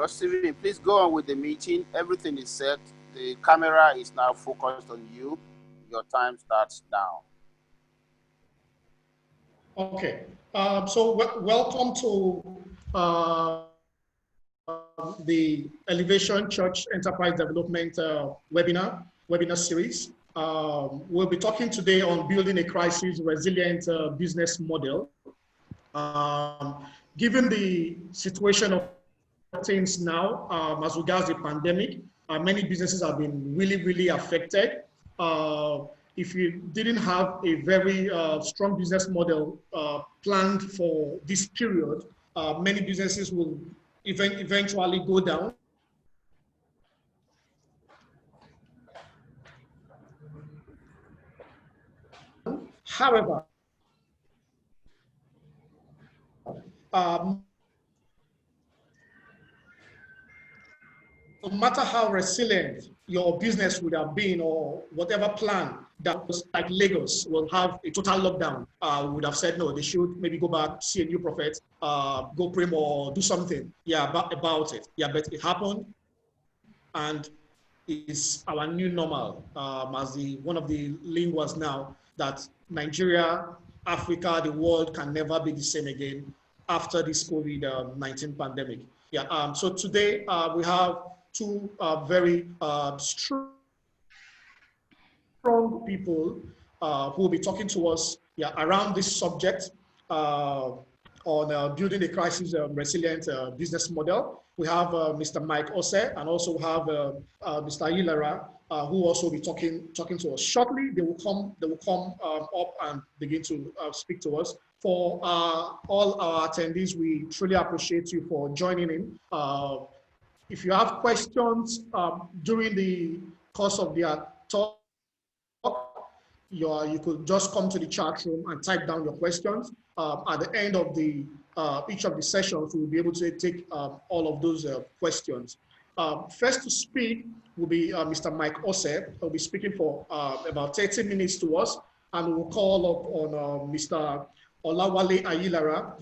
Stephen, please go on with the meeting. Everything is set. The camera is now focused on you. Your time starts now. Okay. So welcome to the Elevation Church Enterprise Development webinar series. We'll be talking today on building a crisis resilient business model. Given the situation of things now, as regards the pandemic, many businesses have been really affected. If you didn't have a very strong business model planned for this period, many businesses will eventually go down. However, no matter how resilient your business would have been or whatever plan that was like Lagos will have a total lockdown, would have said no, they should maybe go back, see a new prophet, go pray more, do something, about it. Yeah, but it happened, and it's our new normal, as one of the linguas now, that Nigeria, Africa, the world can never be the same again after this COVID-19 pandemic. Yeah. So today we have two very strong people who will be talking to us around this subject on building a crisis resilient business model. We have Mr. Mike Ose, and also we have Mr. Ilara, who also will be talking to us shortly. They will come up and begin to speak to us. For all our attendees, we truly appreciate you for joining in. If you have questions during the course of their talk, you could just come to the chat room and type down your questions. At the end of each of the sessions, we'll be able to take all of those questions. First to speak will be Mr. Mike Ose. He'll be speaking for about 30 minutes to us, and we'll call up on Mr. Olawale Ayilara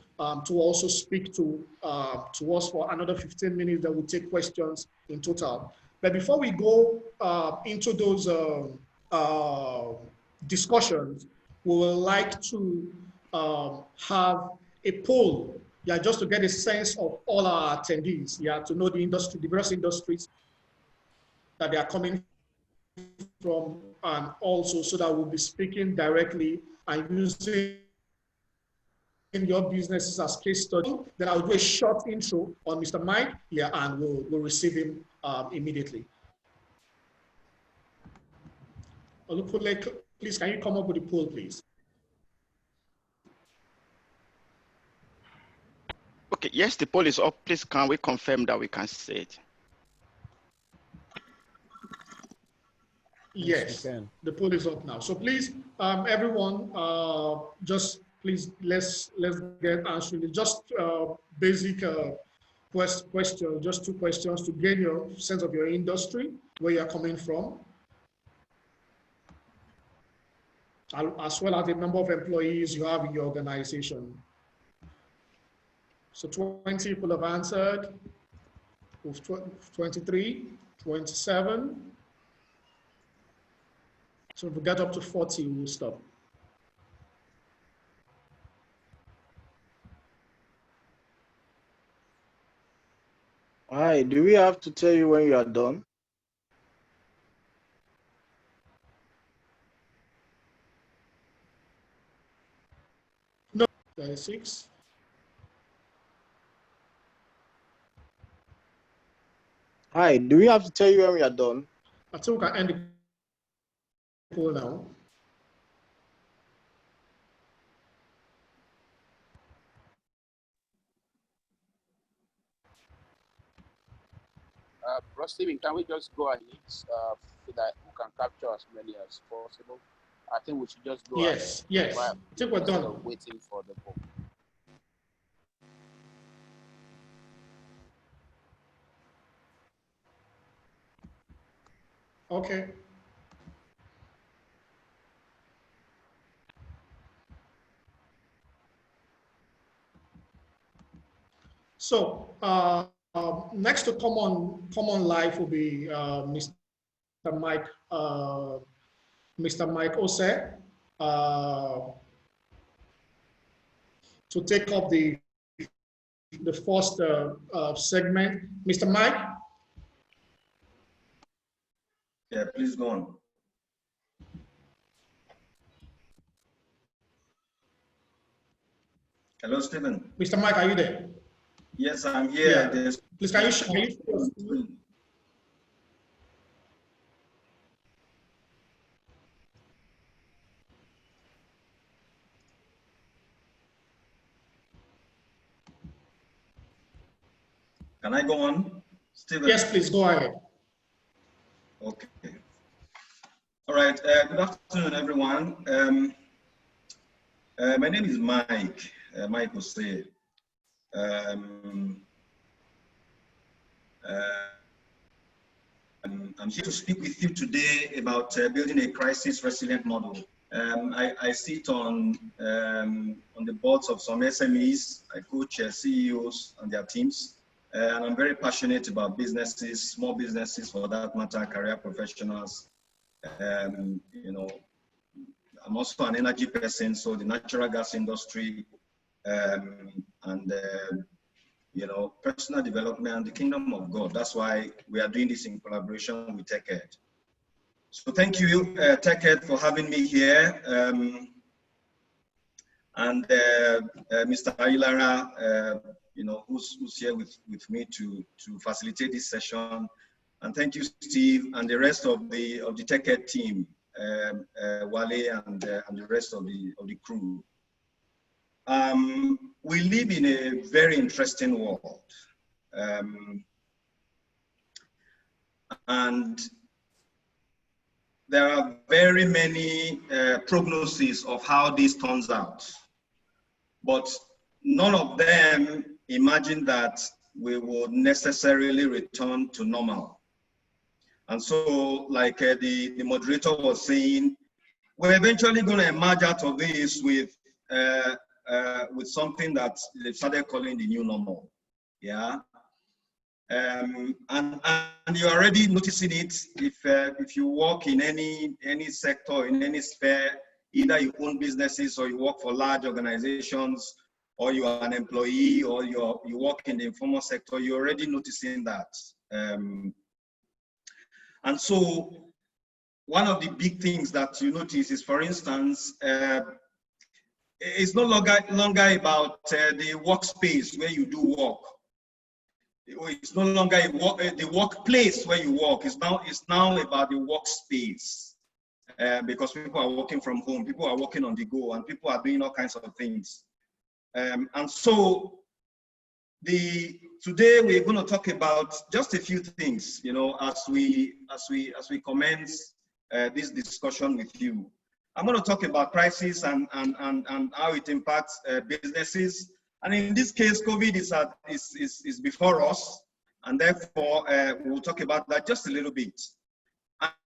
to also speak to us for another 15 minutes. That will take questions in total. But before we go into those discussions, we would like to have a poll, just to get a sense of all our attendees, to know the industry, the various industries that they are coming from, and also so that we'll be speaking directly and using your businesses as case study. Then I'll do a short intro on Mr. Mike, and we'll receive him immediately. Olupule, please, can you come up with a poll, please? Okay, yes, the poll is up. Please, can we confirm that we can see it? Yes, the poll is up now. So please, everyone, just please let's get answering just basic question, just two questions to gain your sense of your industry, where you're coming from, as well as the number of employees you have in your organization. So 20 people have answered, 23, 27. So if we get up to 40, we'll stop. Hi, do we have to tell you when you are done? No, 36. Hi, do we have to tell you when we are done? I think we can end the poll now. Bro Stephen, can we just go ahead so that we can capture as many as possible? I think we should just go ahead. Yes. I think we're done. Waiting for the poll. Okay. So Next to common life will be Mr. Mike Mr. Mike Ose to take up the first segment. Mr. Mike. Yeah, please go on. Hello, Stephen. Mr. Mike, are you there? Yes, I'm here. Yeah. Please, can you share your screen? Can I go on, Stephen? Yes, please, go ahead. Okay. All right. Good afternoon, everyone. My name is Mike, Mike Ose. I'm here to speak with you today about building a crisis resilient model. I sit on the boards of some SMEs. I coach CEOs and their teams. And I'm very passionate about businesses, small businesses for that matter, career professionals. You know, I'm also an energy person, so the natural gas industry you know, personal development and the kingdom of God. That's why we are doing this in collaboration with TechEd. So thank you, TechEd, for having me here. And Mr. Ailara, you know, who's here with me to facilitate this session. And thank you, Steve, and the rest of the TechEd team, Wale and the rest of the crew. We live in a very interesting world. And there are very many prognoses of how this turns out. But none of them imagine that we would necessarily return to normal. And so, like the moderator was saying, we're eventually going to emerge out of this with something that they started calling the new normal. Yeah. And you're already noticing it if you work in any sector, in any sphere, either you own businesses or you work for large organizations, or you are an employee, or you work in the informal sector, you're already noticing that. And so one of the big things that you notice is, for instance, it's no longer about the workspace where you do work. It's no longer the workplace where you work. It's now about the workspace, because people are working from home, people are working on the go, and people are doing all kinds of things. And so today we're going to talk about just a few things, you know, as we commence this discussion with you. I'm going to talk about crisis and how it impacts businesses. And in this case, COVID is before us, and therefore we'll talk about that just a little bit.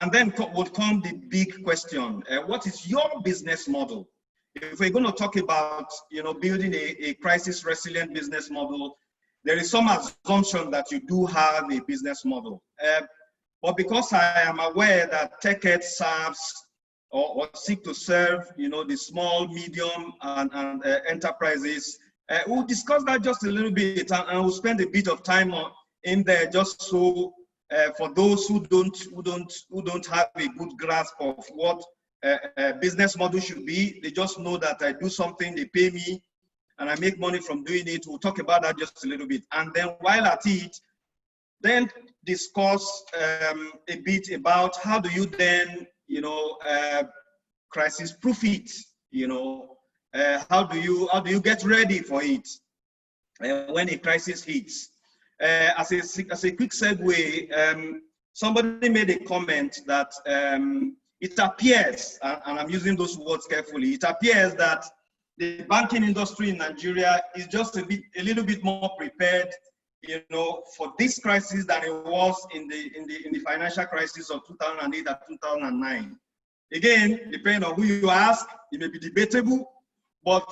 And then would come the big question: what is your business model? If we're going to talk about, you know, building a crisis-resilient business model, there is some assumption that you do have a business model. But because I am aware that TechEd serves or seek to serve, you know, the small, medium, and enterprises, we'll discuss that just a little bit, and we'll spend a bit of time in there just so for those who don't have a good grasp of what a business model should be, they just know that I do something, they pay me, and I make money from doing it. We'll talk about that just a little bit, and then while at it, then discuss a bit about how do you then, you know, crisis-proof it. You know, how do you get ready for it when a crisis hits? As a quick segue, somebody made a comment that it appears, and I'm using those words carefully, it appears that the banking industry in Nigeria is just a little bit more prepared, you know, for this crisis than it was in the financial crisis of 2008 and 2009. Again, depending on who you ask, it may be debatable, but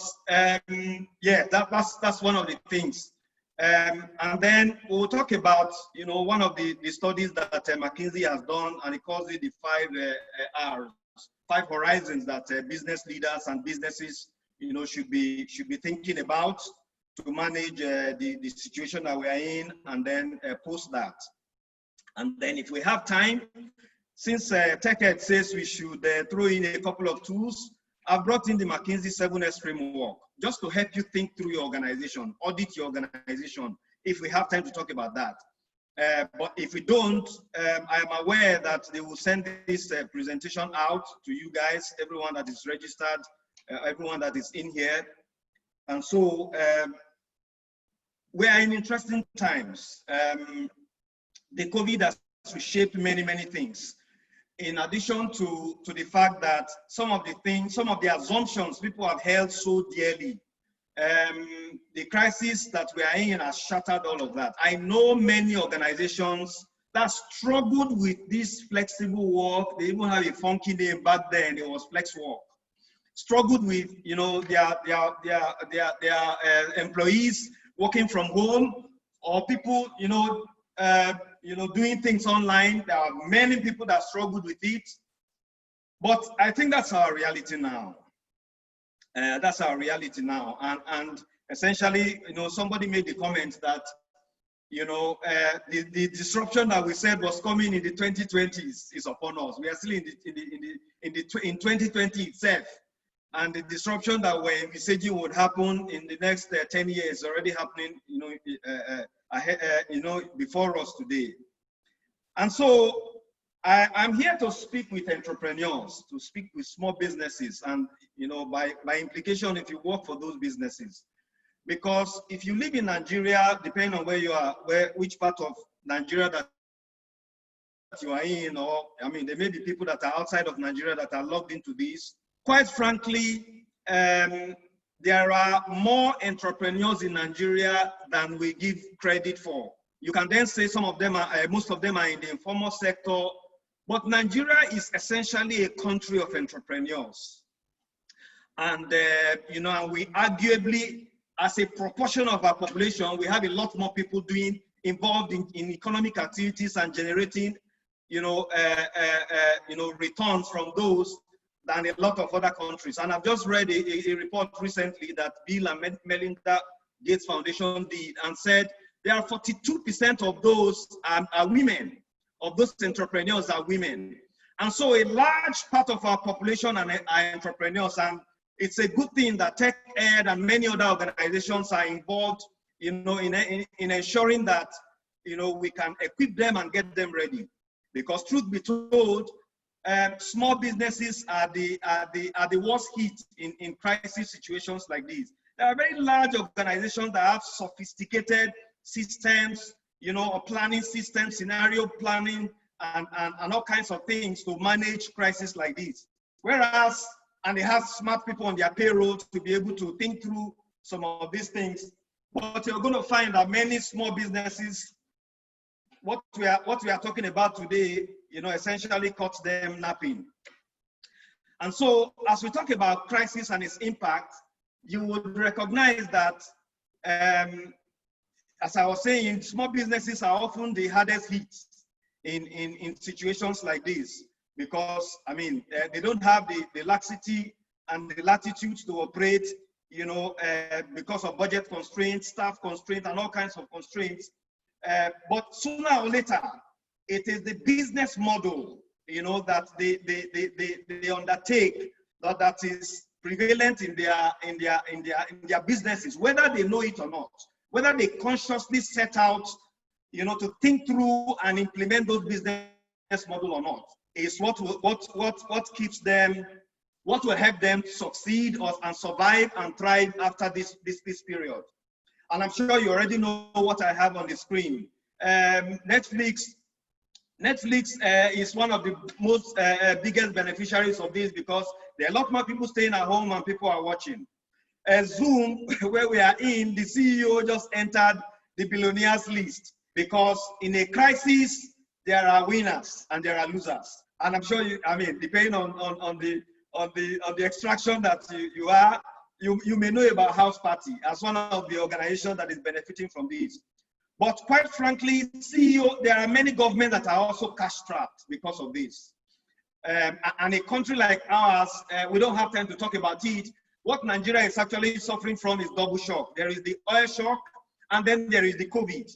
yeah, that's one of the things. And then we'll talk about, one of the studies that McKinsey has done, and it calls it the 5 R's, 5 horizons that business leaders and businesses, should be thinking about to manage the situation that we are in, and then post that. And then if we have time, since TechEd says we should throw in a couple of tools, I've brought in the McKinsey 7S framework just to help you think through your organization, audit your organization, if we have time to talk about that. But if we don't, I am aware that they will send this presentation out to you guys, everyone that is registered, everyone that is in here. And so we are in interesting times. The COVID has reshaped many, many things. In addition to the fact that some of the assumptions people have held so dearly, the crisis that we are in has shattered all of that. I know many organizations that struggled with this flexible work. They even have a funky name back then. It was flex work. Struggled with, their employees working from home, or people, doing things online. There are many people that struggled with it, but I think that's our reality now. That's our reality now, and essentially, somebody made the comment that, the disruption that we said was coming in the 2020s is upon us. We are still in 2020 itself, and the disruption that we're envisaging would happen in the next 10 years already happening, before us today. And so I'm here to speak with entrepreneurs, to speak with small businesses, and by implication, if you work for those businesses. Because if you live in Nigeria, depending on where you are, which part of Nigeria that you are in, or there may be people that are outside of Nigeria that are logged into this. Quite frankly, there are more entrepreneurs in Nigeria than we give credit for. You can then say some of them are, most of them are in the informal sector, but Nigeria is essentially a country of entrepreneurs. And, and we arguably, as a proportion of our population, we have a lot more people involved in economic activities and generating, returns from those than a lot of other countries. And I've just read a report recently that Bill and Melinda Gates Foundation did, and said there are 42% of those are women, of those entrepreneurs are women. And so a large part of our population are entrepreneurs, and it's a good thing that TechEd and many other organizations are involved, in ensuring that, we can equip them and get them ready. Because truth be told, small businesses are the worst hit in crisis situations like this. There are very large organizations that have sophisticated systems, planning systems, scenario planning, and all kinds of things to manage crises like this. Whereas, and they have smart people on their payroll to be able to think through some of these things. But you're going to find that many small businesses, what we are talking about today, essentially caught them napping. And so, as we talk about crisis and its impact, you would recognize that, as I was saying, small businesses are often the hardest hit in situations like this, because, they don't have the laxity and the latitude to operate, because of budget constraints, staff constraints, and all kinds of constraints. But sooner or later, it is the business model, that they undertake that is prevalent in their businesses, whether they know it or not, whether they consciously set out, to think through and implement those business model or not, is what keeps them, what will help them succeed and survive and thrive after this period. And I'm sure you already know what I have on the screen. Netflix is one of the most biggest beneficiaries of this, because there are a lot more people staying at home and people are watching. Zoom, where we are in, the CEO just entered the billionaires list, because in a crisis, there are winners and there are losers. And I'm sure depending on the extraction that you are, you may know about House Party as one of the organizations that is benefiting from this. But quite frankly, CEO, there are many governments that are also cash-strapped because of this. And a country like ours, we don't have time to talk about it. What Nigeria is actually suffering from is double shock. There is the oil shock, and then there is the COVID.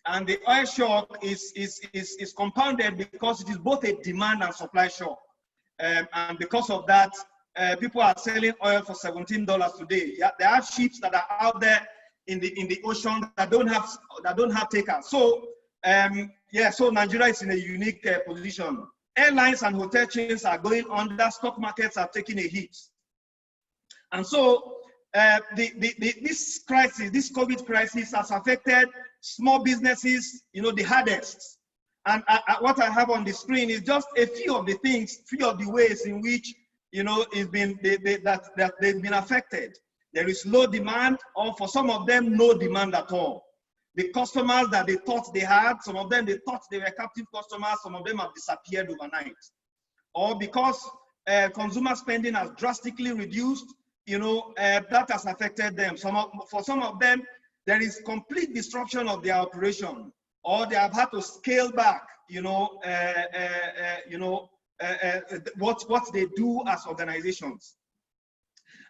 And the oil shock is compounded because it is both a demand and supply shock. And because of that, people are selling oil for $17 today. Yeah, there are ships that are out there in the ocean that don't have takers. So yeah, so Nigeria is in a unique position. Airlines and hotel chains are going under. Stock markets are taking a hit. And so this crisis, this COVID crisis, has affected small businesses, the hardest. And what I have on the screen is just a few of the things, few of the ways in which, it's been that they've been affected. There is low demand, or for some of them, no demand at all. The customers that they thought they had, some of them they thought they were captive customers, some of them have disappeared overnight. Or because consumer spending has drastically reduced, that has affected them. For some of them, there is complete disruption of their operation, or they have had to scale back, what they do as organizations.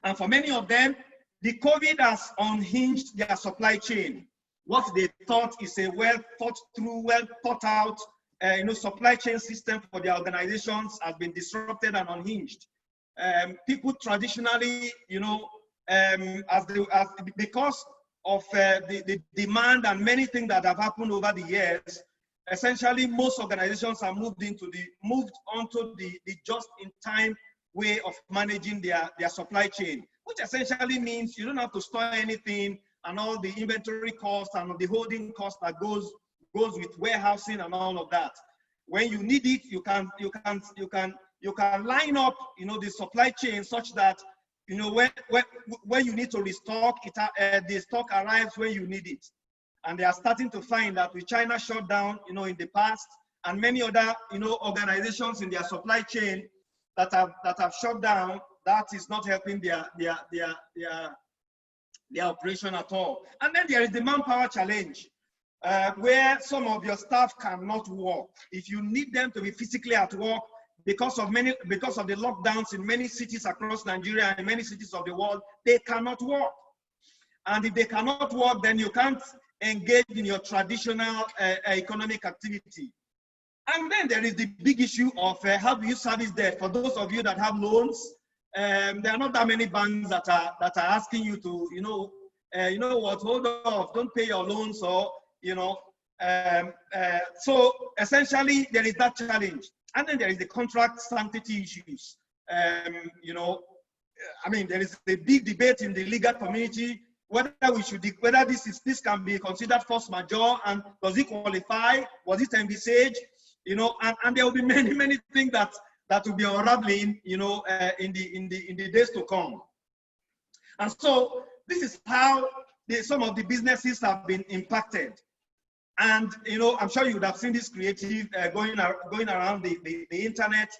And for many of them, the COVID has unhinged their supply chain. What they thought is a well thought through, well thought out, supply chain system for their organizations has been disrupted and unhinged. People traditionally, because of the demand and many things that have happened over the years, essentially most organizations have moved onto the just-in-time way of managing their supply chain, which essentially means you don't have to store anything, and all the inventory costs and the holding cost that goes with warehousing and all of that. When you need it, you can line up, the supply chain such that, when you need to restock, the stock arrives when you need it. And they are starting to find that with China shutdown, in the past, and many other, organizations in their supply chain that have shut down, that is not helping their operation at all. And then there is the manpower challenge, where some of your staff cannot work. If you need them to be physically at work, because of the lockdowns in many cities across Nigeria and many cities of the world, they cannot work. And if they cannot work, then you can't engage in your traditional economic activity. And then there is the big issue of how do you service debt? For those of you that have loans, there are not that many banks that are asking you to, hold off, don't pay your loans, or so essentially there is that challenge. And then there is the contract sanctity issues. There is a big debate in the legal community whether this can be considered force majeure, and does it qualify? Was it envisaged? And there will be many things that will be unraveling, in the days to come. And so this is how some of the businesses have been impacted. And I'm sure you would have seen this creative going around the internet,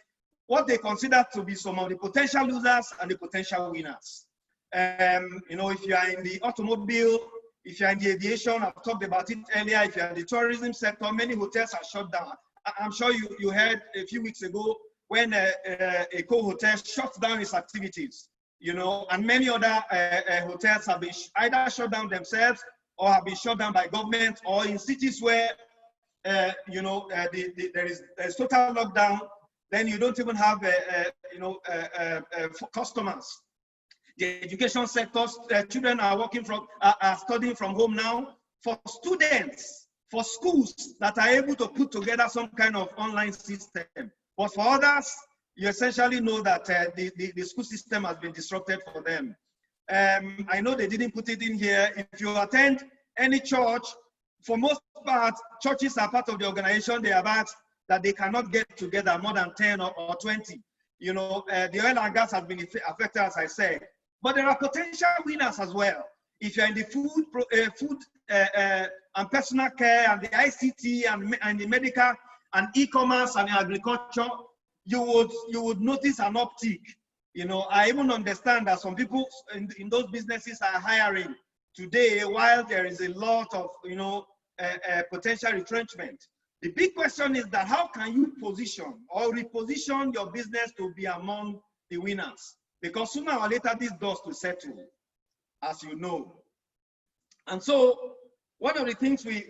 what they consider to be some of the potential losers and the potential winners. If you are in the automobile, if you are in the aviation, I've talked about it earlier, if you are in the tourism sector, many hotels are shut down. I'm sure you heard a few weeks ago when a co-hotel shut down its activities, and many other hotels have been either shut down themselves or have been shut down by government, or in cities where, there is total lockdown, then you don't even have, customers. The education sectors, children are studying from home now. For students, for schools that are able to put together some kind of online system. But for others, you essentially know that the school system has been disrupted for them. I know they didn't put it in here. If you attend any church, for most part, churches are part of the organization. They have asked that they cannot get together more than 10 or 20. The oil and gas has been affected, as I said. But there are potential winners as well. If you're in the food and personal care and the ICT and the medical and e-commerce and agriculture, you would notice an uptick. You know, I even understand that some people in those businesses are hiring today while there is a lot of, you know, potential retrenchment. The big question is that how can you position or reposition your business to be among the winners? Because sooner or later, these doors will settle, as you know. And so one of the things I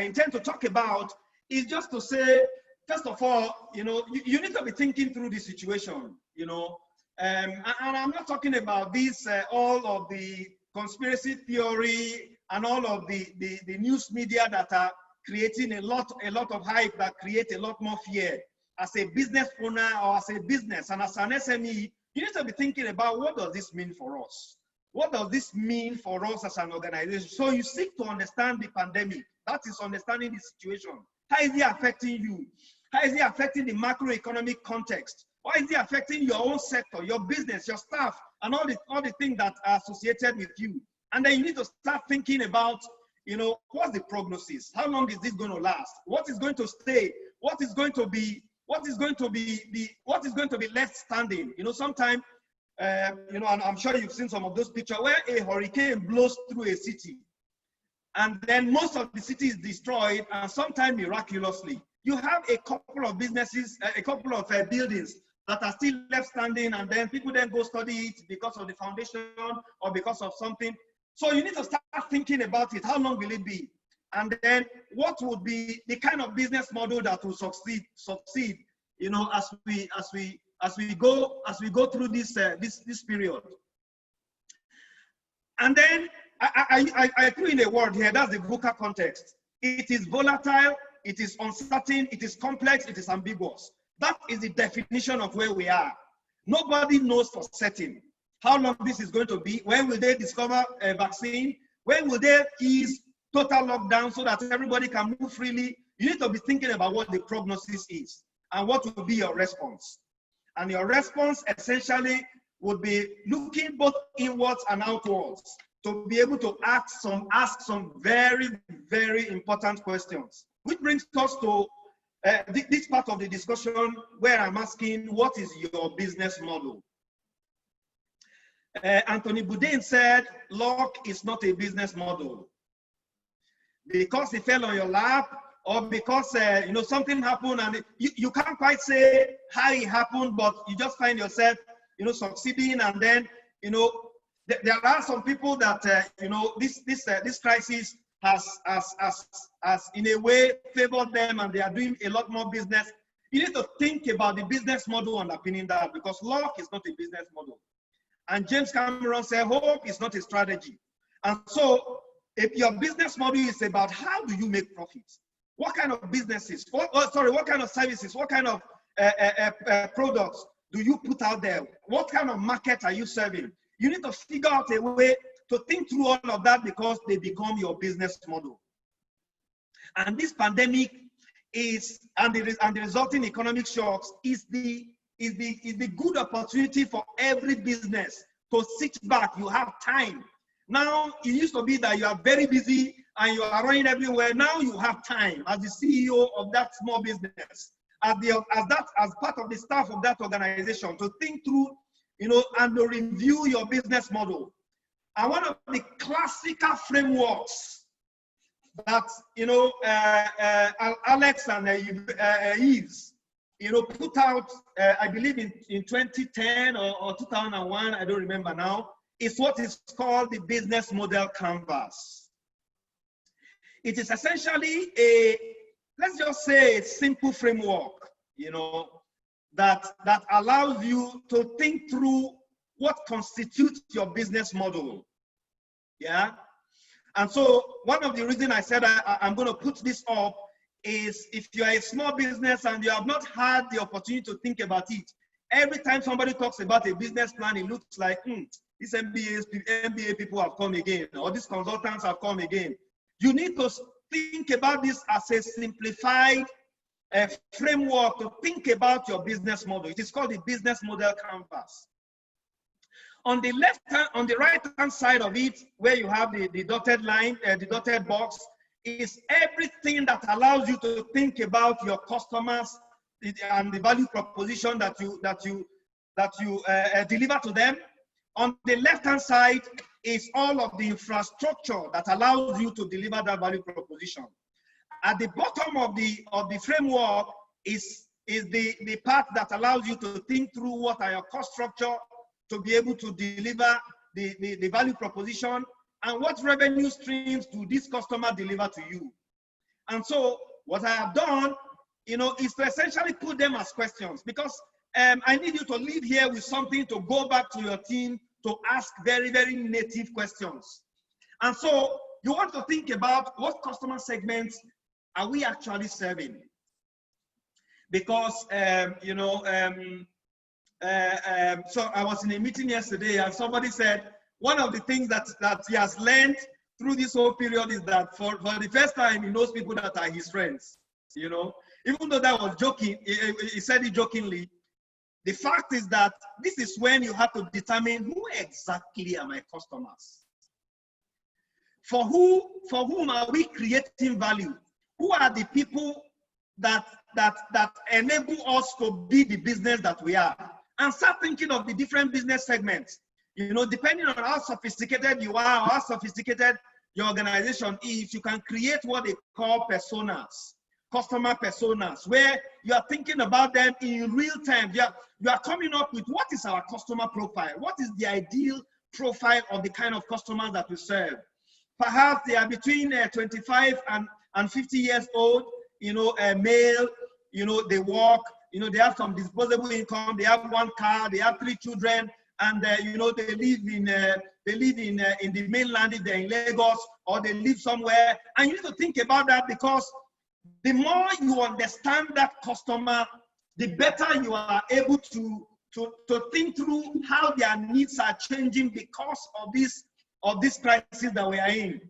intend to talk about is just to say, first of all, you know, you need to be thinking through the situation, you know, and I'm not talking about this, all of the conspiracy theory and all of the news media that are creating a lot of hype that create a lot more fear. As a business owner or as a business and as an SME, you need to be thinking about what does this mean for us? What does this mean for us as an organization? So you seek to understand the pandemic. That is understanding the situation. How is it affecting you? How is it affecting the macroeconomic context? How is it affecting your own sector, your business, your staff, and all the things that are associated with you? And then you need to start thinking about, you know, what's the prognosis? How long is this going to last? What is going to stay? What is going to be left standing? You know, sometimes, you know, and I'm sure you've seen some of those pictures where a hurricane blows through a city, and then most of the city is destroyed, and sometimes miraculously, you have a couple of businesses, a couple of buildings that are still left standing, and then people then go study it because of the foundation or because of something. So you need to start thinking about it. How long will it be? And then what would be the kind of business model that will succeed, you know, as we go through this this period. And then I threw in a word here, that's the VUCA context. It is volatile, it is uncertain, it is complex, it is ambiguous. That is the definition of where we are. Nobody knows for certain how long this is going to be. When will they discover a vaccine? When will they ease total lockdown so that everybody can move freely? You need to be thinking about what the prognosis is and what will be your response. And your response essentially would be looking both inwards and outwards to be able to ask some very, very important questions. Which brings us to this part of the discussion where I'm asking, what is your business model? Anthony Bourdain said, luck is not a business model. Because it fell on your lap, or because you know, something happened and you can't quite say how it happened, but you just find yourself, you know, succeeding. And then, you know, there are some people that you know, this crisis has in a way favored them, and they are doing a lot more business. You need to think about the business model underpinning that, because luck is not a business model. And James Cameron said, hope is not a strategy. And so, if your business model is about how do you make profits, what kind of businesses, what kind of services, what kind of products do you put out there? What kind of market are you serving? You need to figure out a way to think through all of that, because they become your business model. And this pandemic and the resulting economic shocks is the good opportunity for every business to sit back. You have time. Now, it used to be that you are very busy and you are running everywhere. Now you have time as the CEO of that small business, as part of the staff of that organization, to think through, you know, and to review your business model. And one of the classical frameworks that, you know, Alex and Yves, you know, put out, I believe in 2010 or 2001, I don't remember now, is what is called the business model canvas. It is essentially let's just say, a simple framework, you know, that allows you to think through what constitutes your business model. Yeah. And so one of the reasons I said I'm going to put this up is, if you are a small business and you have not had the opportunity to think about it, every time somebody talks about a business plan, it looks like, these MBA people have come again, or these consultants have come again. You need to think about this as a simplified framework to think about your business model. It is called the business model canvas. On the left hand, on the right hand side of it, where you have the dotted line, the dotted box, is everything that allows you to think about your customers and the value proposition that deliver to them. On the left-hand side is all of the infrastructure that allows you to deliver that value proposition. At the bottom of the framework is the part that allows you to think through what are your cost structure to be able to deliver the value proposition, and what revenue streams do this customer deliver to you. And so what I have done, is to essentially put them as questions, because I need you to leave here with something to go back to your team to ask very, very native questions. And so you want to think about what customer segments are we actually serving? Because, so I was in a meeting yesterday and somebody said, one of the things that he has learned through this whole period is that for the first time, he knows people that are his friends, Even though that was joking, he said it jokingly. The fact is that this is when you have to determine who exactly are my customers. For whom are we creating value? Who are the people that enable us to be the business that we are? And start thinking of the different business segments. Depending on how sophisticated you are, or how sophisticated your organization is, you can create what they call personas, customer personas, where you are thinking about them in real time. You are coming up with what is our customer profile? What is the ideal profile of the kind of customers that we serve? Perhaps they are between 25 and 50 years old, male, they work, they have some disposable income, they have one car, they have 3 children, and they live in the mainland if they're in Lagos, or they live somewhere. And you need to think about that, because the more you understand that customer, the better you are able to think through how their needs are changing because of this crisis that we are in.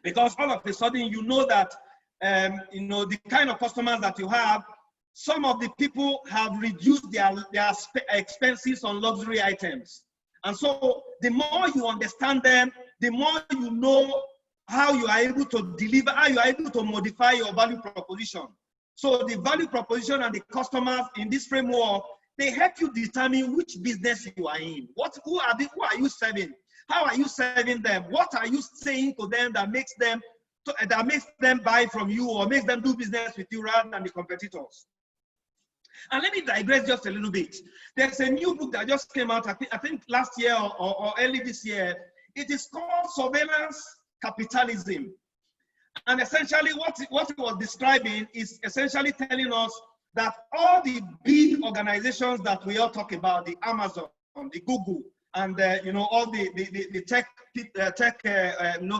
Because all of a sudden, that the kind of customers that you have, some of the people have reduced their expenses on luxury items. And so the more you understand them, the more you know how you are able to deliver, how you are able to modify your value proposition. So the value proposition and the customers in this framework, they help you determine which business you are in. Who are you serving? How are you serving them? What are you saying to them that makes them buy from you or makes them do business with you rather than the competitors? And let me digress just a little bit. There's a new book that just came out, I think last year or early this year. It is called Surveillance Capitalism. And essentially what it was describing is essentially telling us that all the big organizations that we all talk about, the Amazon, the Google, and all the tech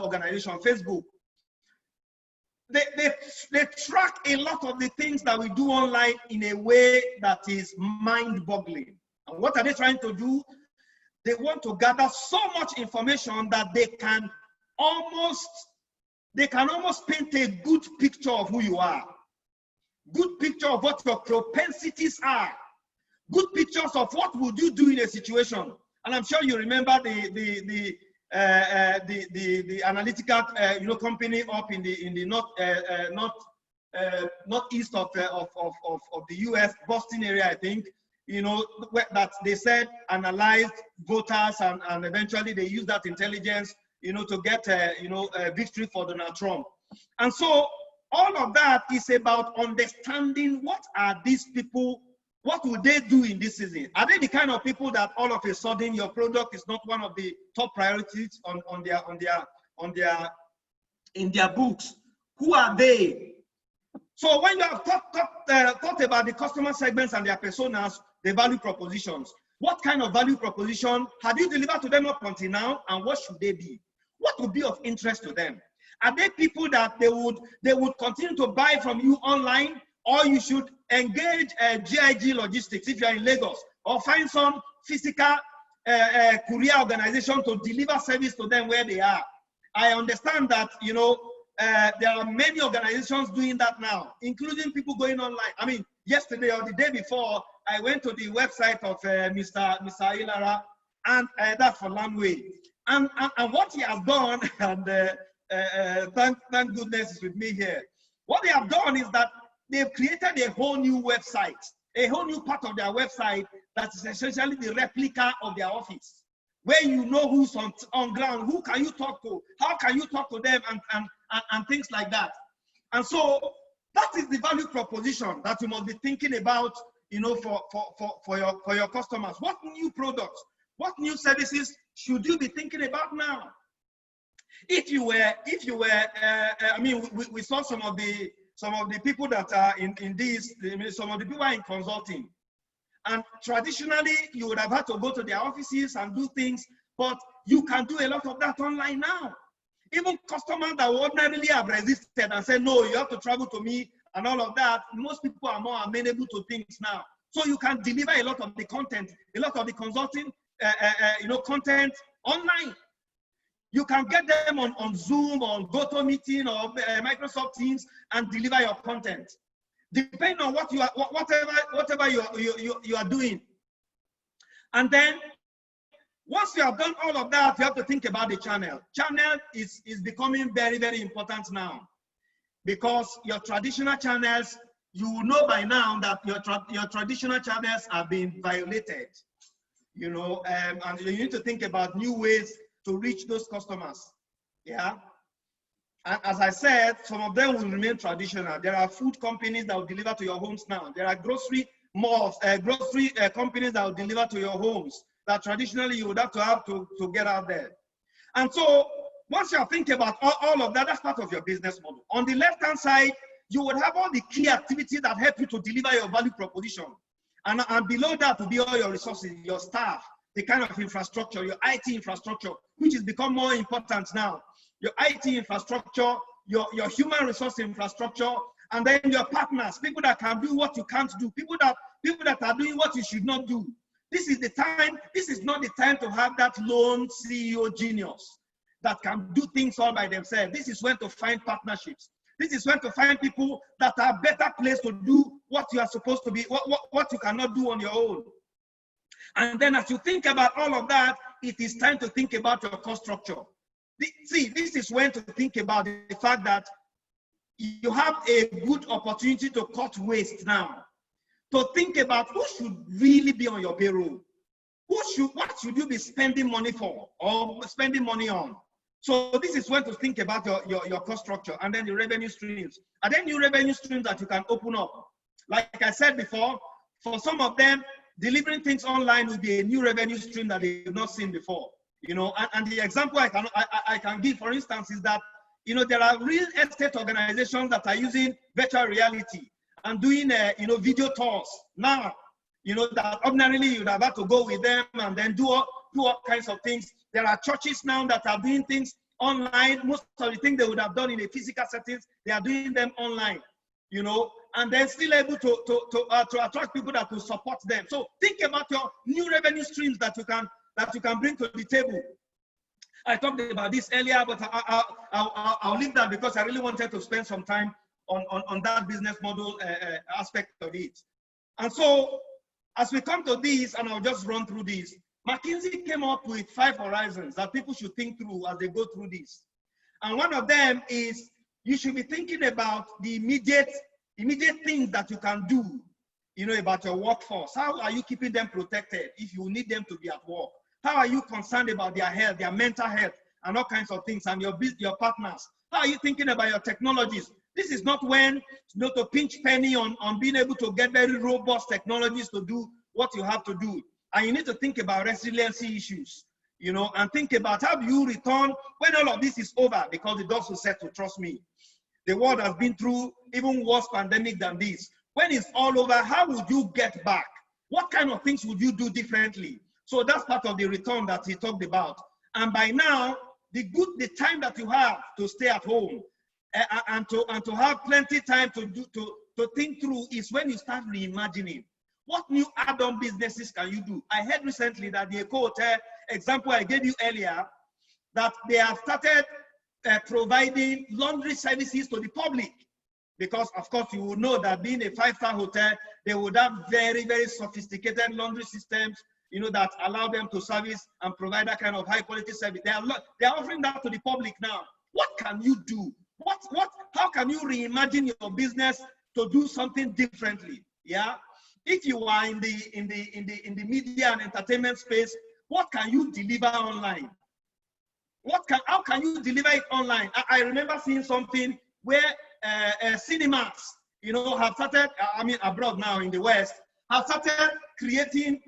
organization, Facebook, they track a lot of the things that we do online in a way that is mind-boggling. And what are they trying to do? They want to gather so much information that they can almost paint a good picture of who you are, good picture of what your propensities are, good pictures of what would you do in a situation. And I'm sure you remember the analytical company up in the northeast of the US, Boston area, I think, that they said analyzed voters and eventually they used that intelligence to get a victory for Donald Trump. And so all of that is about understanding what are these people, what will they do in this season? Are they the kind of people that all of a sudden your product is not one of the top priorities in their books? Who are they? So when you have thought about the customer segments and their personas, the value propositions, what kind of value proposition have you delivered to them up until now, and what should they be? What would be of interest to them? Are they people that they would continue to buy from you online, or you should engage GIG logistics if you are in Lagos, or find some physical courier organization to deliver service to them where they are? I understand that there are many organizations doing that now, including people going online. I mean, yesterday or the day before, I went to the website of Mr. Ilara, and that's for Landway. And what he has done, and thank goodness is with me here. What they have done is that they've created a whole new website, a whole new part of their website that is essentially the replica of their office, where you know who's on ground, who can you talk to, how can you talk to them, and things like that. And so that is the value proposition that you must be thinking about, you know, for your customers. What new products, what new services should you be thinking about now? If you were, I mean, we saw some of the people that are in this, some of the people are in consulting. And traditionally, you would have had to go to their offices and do things, but you can do a lot of that online now. Even customers that would ordinarily have resisted and said, no, you have to travel to me and all of that, most people are more amenable to things now. So you can deliver a lot of the content, a lot of the consulting, content online. You can get them on Zoom, on GoToMeeting, or Microsoft Teams, and deliver your content, depending on what you are, whatever you are doing. And then once you have done all of that, you have to think about the channel. Channel is becoming very, very important now, because your traditional channels, you will know by now that your traditional channels are being violated, you know, and you need to think about new ways to reach those customers. Yeah. And as I said, some of them will remain traditional. There are food companies that will deliver to your homes now. There are grocery malls, grocery companies that will deliver to your homes that traditionally you would have to get out there. And so once you are thinking about all of that, that's part of your business model. On the left-hand side, you would have all the key activities that help you to deliver your value proposition. And below that will be all your resources, your staff, the kind of infrastructure, your IT infrastructure, which has become more important now. Your IT infrastructure, your human resource infrastructure, and then your partners, people that can do what you can't do, people that are doing what you should not do. This is the time, this is not the time to have that lone CEO genius that can do things all by themselves. This is when to find partnerships. This is when to find people that are better placed to do what you are supposed to be, what you cannot do on your own. And then as you think about all of that, it is time to think about your cost structure. See, this is when to think about the fact that you have a good opportunity to cut waste now. To think about who should really be on your payroll. What should you be spending money for or spending money on? So this is when to think about your cost structure, and then the revenue streams. Are there new revenue streams that you can open up? Like I said before, for some of them, delivering things online will be a new revenue stream that they've not seen before. You know, and the example I can give, for instance, is that, you know, there are real estate organizations that are using virtual reality and doing, video tours now, you know, that ordinarily you'd have had to go with them and then do all kinds of things. There are churches now that are doing things online. Most of the things they would have done in a physical settings, they are doing them online, you know, and then still able to attract people that will support them. So think about your new revenue streams that you can bring to the table. I talked about this earlier, but I'll leave that because I really wanted to spend some time on that business model aspect of it. And so as we come to this, and I'll just run through this, McKinsey came up with 5 horizons that people should think through as they go through this. And one of them is you should be thinking about the immediate things that you can do, you know, about your workforce. How are you keeping them protected if you need them to be at work? How are you concerned about their health, their mental health, and all kinds of things, and your partners? How are you thinking about your technologies? This is not when, you know, to pinch penny on being able to get very robust technologies to do what you have to do. And you need to think about resiliency issues, you know, and think about how do you return when all of this is over, because the dust will settle, trust me. The world has been through even worse pandemic than this. When it's all over, how would you get back? What kind of things would you do differently? So that's part of the return that he talked about. And by now, the time that you have to stay at home and to have plenty time to think through is when you start reimagining. What new add-on businesses can you do? I heard recently that the Eco Hotel example I gave you earlier, that they have started providing laundry services to the public. Because of course you will know that being a 5-star hotel, they would have very, very sophisticated laundry systems, you know, that allow them to service and provide that kind of high quality service. They are offering that to the public now. What can you do? How can you reimagine your business to do something differently? Yeah. If you are in the media and entertainment space, what can you deliver online? How can you deliver it online? I remember seeing something where cinemas, you know, have started, I mean, abroad now in the West, have started creating,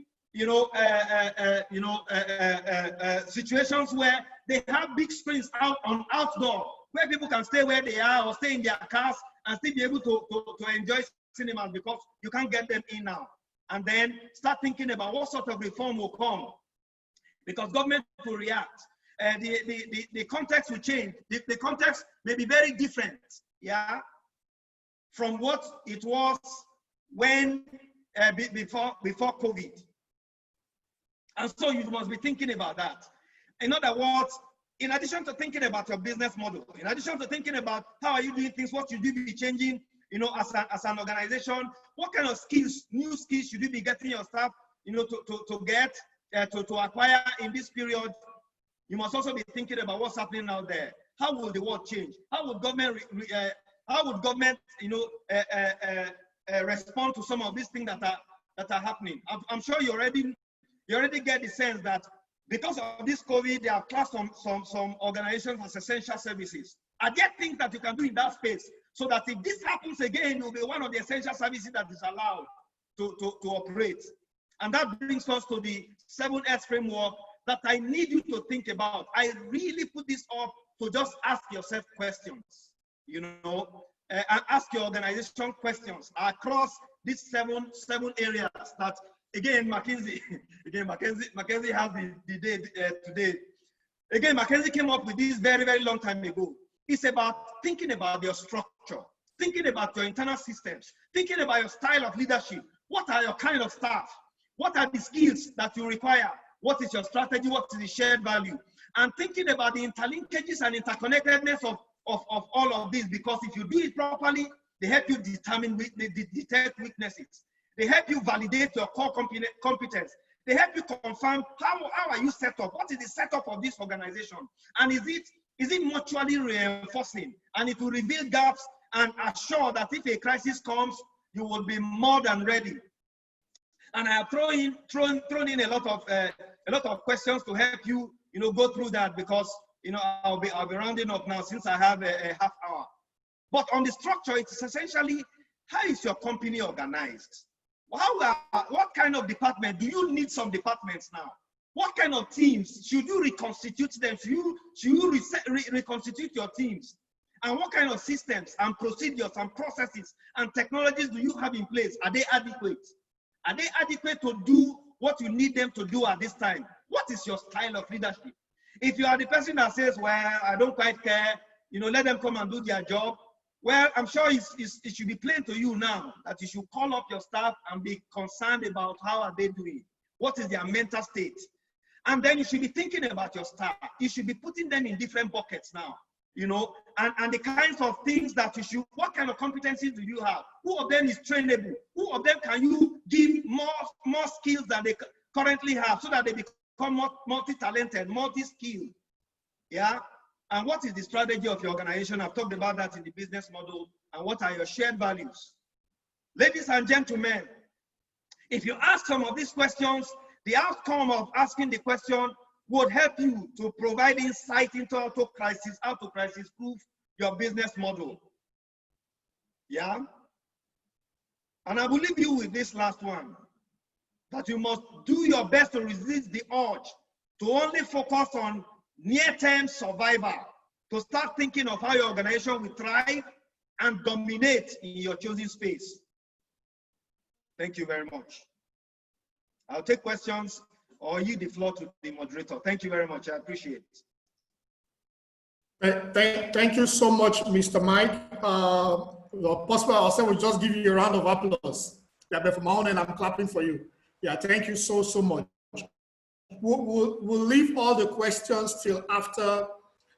situations where they have big screens out on outdoor, where people can stay where they are or stay in their cars and still be able to enjoy cinemas because you can't get them in now. And then start thinking about what sort of reform will come, because government will react. The context will change. The context may be very different, yeah, from what it was when before COVID. And so you must be thinking about that. In other words, in addition to thinking about your business model, in addition to thinking about how are you doing things, what should you be changing, you know, as an organization, what kind of skills, new skills should you be getting your staff, you know, to acquire in this period. You must also be thinking about what's happening out there. How will the world change? How would government, you know, respond to some of these things that are happening? I'm sure you already get the sense that because of this COVID, they have classed some organizations as essential services. Are there things that you can do in that space so that if this happens again, it will be one of the essential services that is allowed to operate? And that brings us to the 7S framework that I need you to think about. I really put this up to just ask yourself questions, you know, and ask your organization questions across these seven areas that, again, McKinsey has the day today. Again, McKinsey came up with this very, very long time ago. It's about thinking about your structure, thinking about your internal systems, thinking about your style of leadership. What are your kind of staff? What are the skills that you require? What is your strategy? What is the shared value? And thinking about the interlinkages and interconnectedness of all of this, because if you do it properly, they help you detect weaknesses. They help you validate your core competence. They help you confirm how are you set up? What is the setup of this organization? And is it mutually reinforcing? And it will reveal gaps and assure that if a crisis comes, you will be more than ready. And I have thrown in a lot of questions to help you, you know, go through that, because, you know, I'll be rounding up now since I have a half hour. But on the structure, it's essentially, how is your company organized? What kind of department? Do you need some departments now? What kind of teams? Should you reconstitute them? Should you reconstitute your teams? And what kind of systems and procedures and processes and technologies do you have in place? Are they adequate? Are they adequate to do what you need them to do at this time? What is your style of leadership? If you are the person that says, well, I don't quite care, you know, let them come and do their job, well, I'm sure it should be plain to you now that you should call up your staff and be concerned about how are they doing? What is their mental state? And then you should be thinking about your staff. You should be putting them in different buckets now, you know, and the kinds of things that you should, what kind of competencies do you have? Who of them is trainable? Who of them can you give more skills than they currently have so that they become multi-talented, multi-skilled? Yeah. And what is the strategy of your organization? I've talked about that in the business model. And what are your shared values? Ladies and gentlemen, if you ask some of these questions, the outcome of asking the question would help you to provide insight into how to crisis-proof your business model. Yeah? And I will leave you with this last one, that you must do your best to resist the urge to only focus on near-term survival, to start thinking of how your organization will thrive and dominate in your chosen space. Thank you very much. I'll take questions or yield the floor to the moderator. Thank you very much. I appreciate it. Thank you so much, Mr. Mike. Possible, I'll say we'll just give you a round of applause. Yeah, but from my own end, I'm clapping for you. Yeah, thank you so much. We'll leave all the questions till after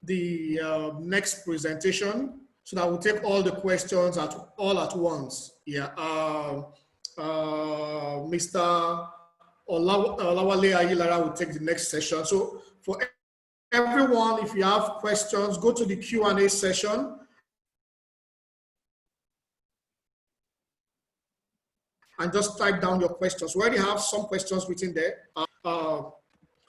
the next presentation, so that we'll take all the questions all at once. Yeah, Mr. Olawale Ayilara will take the next session. So for everyone, if you have questions, go to the Q&A session. and just type down your questions. We already have some questions written there.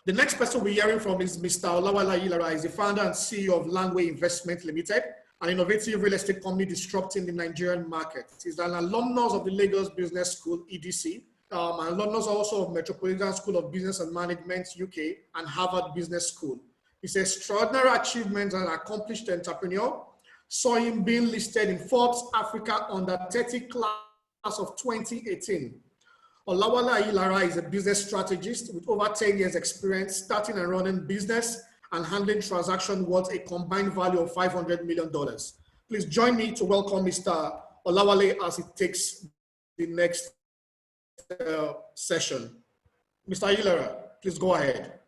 The next person we're hearing from is Mr. Olawale Ilara. He's the founder and CEO of Landway Investment Limited, an innovative real estate company disrupting the Nigerian market. He's an alumnus of the Lagos Business School, EDC, an alumnus also of Metropolitan School of Business and Management, UK, and Harvard Business School. His extraordinary achievements as an accomplished entrepreneur saw him being listed in Forbes Africa Under 30 class of 2018. Olawale Ilara is a business strategist with over 10 years experience starting and running business and handling transactions worth a combined value of $500 million. Please join me to welcome Mr. Olawale as he takes the next session. Mr. Ilara, please go ahead.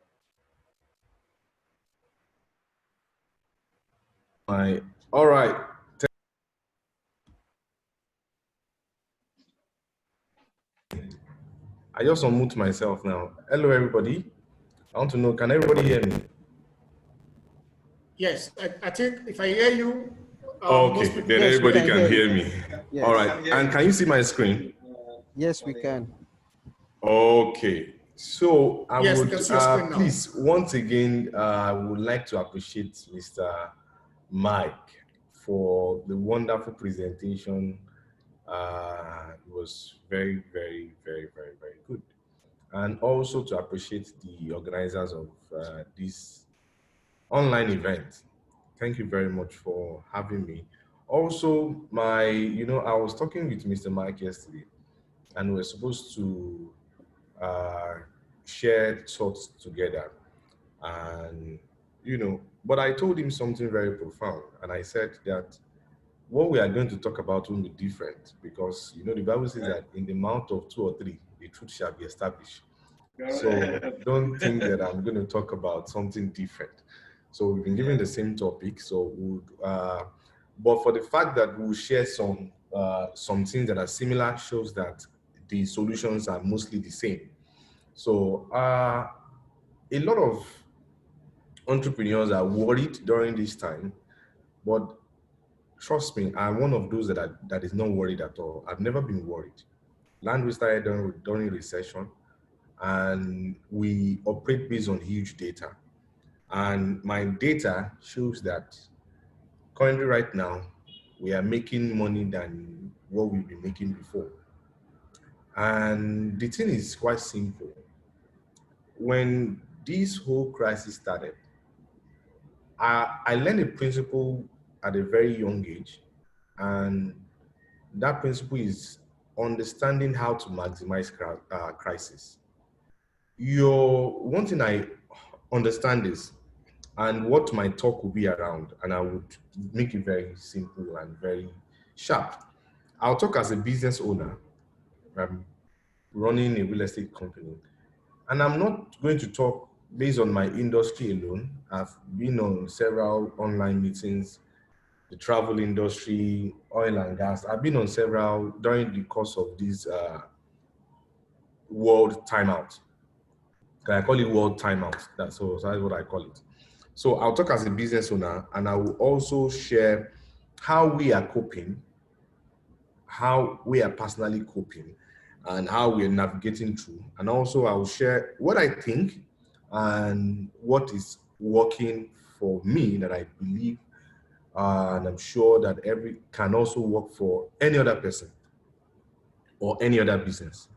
All right. I just unmute myself now. Hello, everybody. I want to know, can everybody hear me? Yes, I think if I hear you, okay, then yes, everybody can hear me. Yes. All right, and can you see my screen? Yes, we can. Okay, so I yes, would we can see your screen now. please, once again, I would like to appreciate Mr. Mike for the wonderful presentation. It was very, very, very, very, very good. And also to appreciate the organizers of this online event. Thank you very much for having me. Also, I was talking with Mr. Mike yesterday, and we're supposed to share thoughts together. And, but I told him something very profound, and I said that what we are going to talk about will be different because, the Bible says that in the mouth of two or three, the truth shall be established. So don't think that I'm going to talk about something different. So we've been given the same topic. So but for the fact that we'll share some things that are similar shows that the solutions are mostly the same. So a lot of entrepreneurs are worried during this time, but trust me, I'm one of those that is not worried at all. I've never been worried. Land we started during recession, and we operate based on huge data. And my data shows that currently right now, we are making money than what we've been making before. And the thing is quite simple. When this whole crisis started, I learned a principle at a very young age, and that principle is understanding how to maximize crisis. One thing I understand is, and what my talk will be around, and I would make it very simple and very sharp. I'll talk as a business owner. I'm running a real estate company, and I'm not going to talk based on my industry alone. I've been on several online meetings, the travel industry, oil and gas. I've been on several during the course of this world timeout. I call it world timeout. That's what I call it. So I'll talk as a business owner, and I will also share how we are coping, how we are personally coping, and how we are navigating through. And also I will share what I think and what is working for me that I believe, and I'm sure that can also work for any other person or any other business.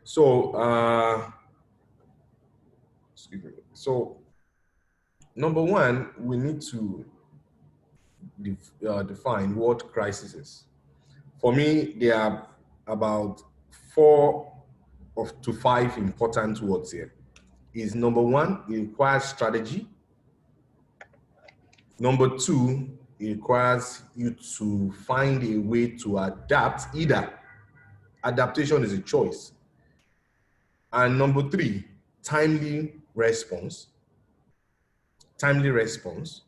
So, excuse me. So, number one, we need to define what crisis is. For me, there are about 4 to 5 important words here. Is number one, it requires strategy. Number 2, it requires you to find a way to adapt. Either adaptation is a choice. And number 3, timely response. Timely response.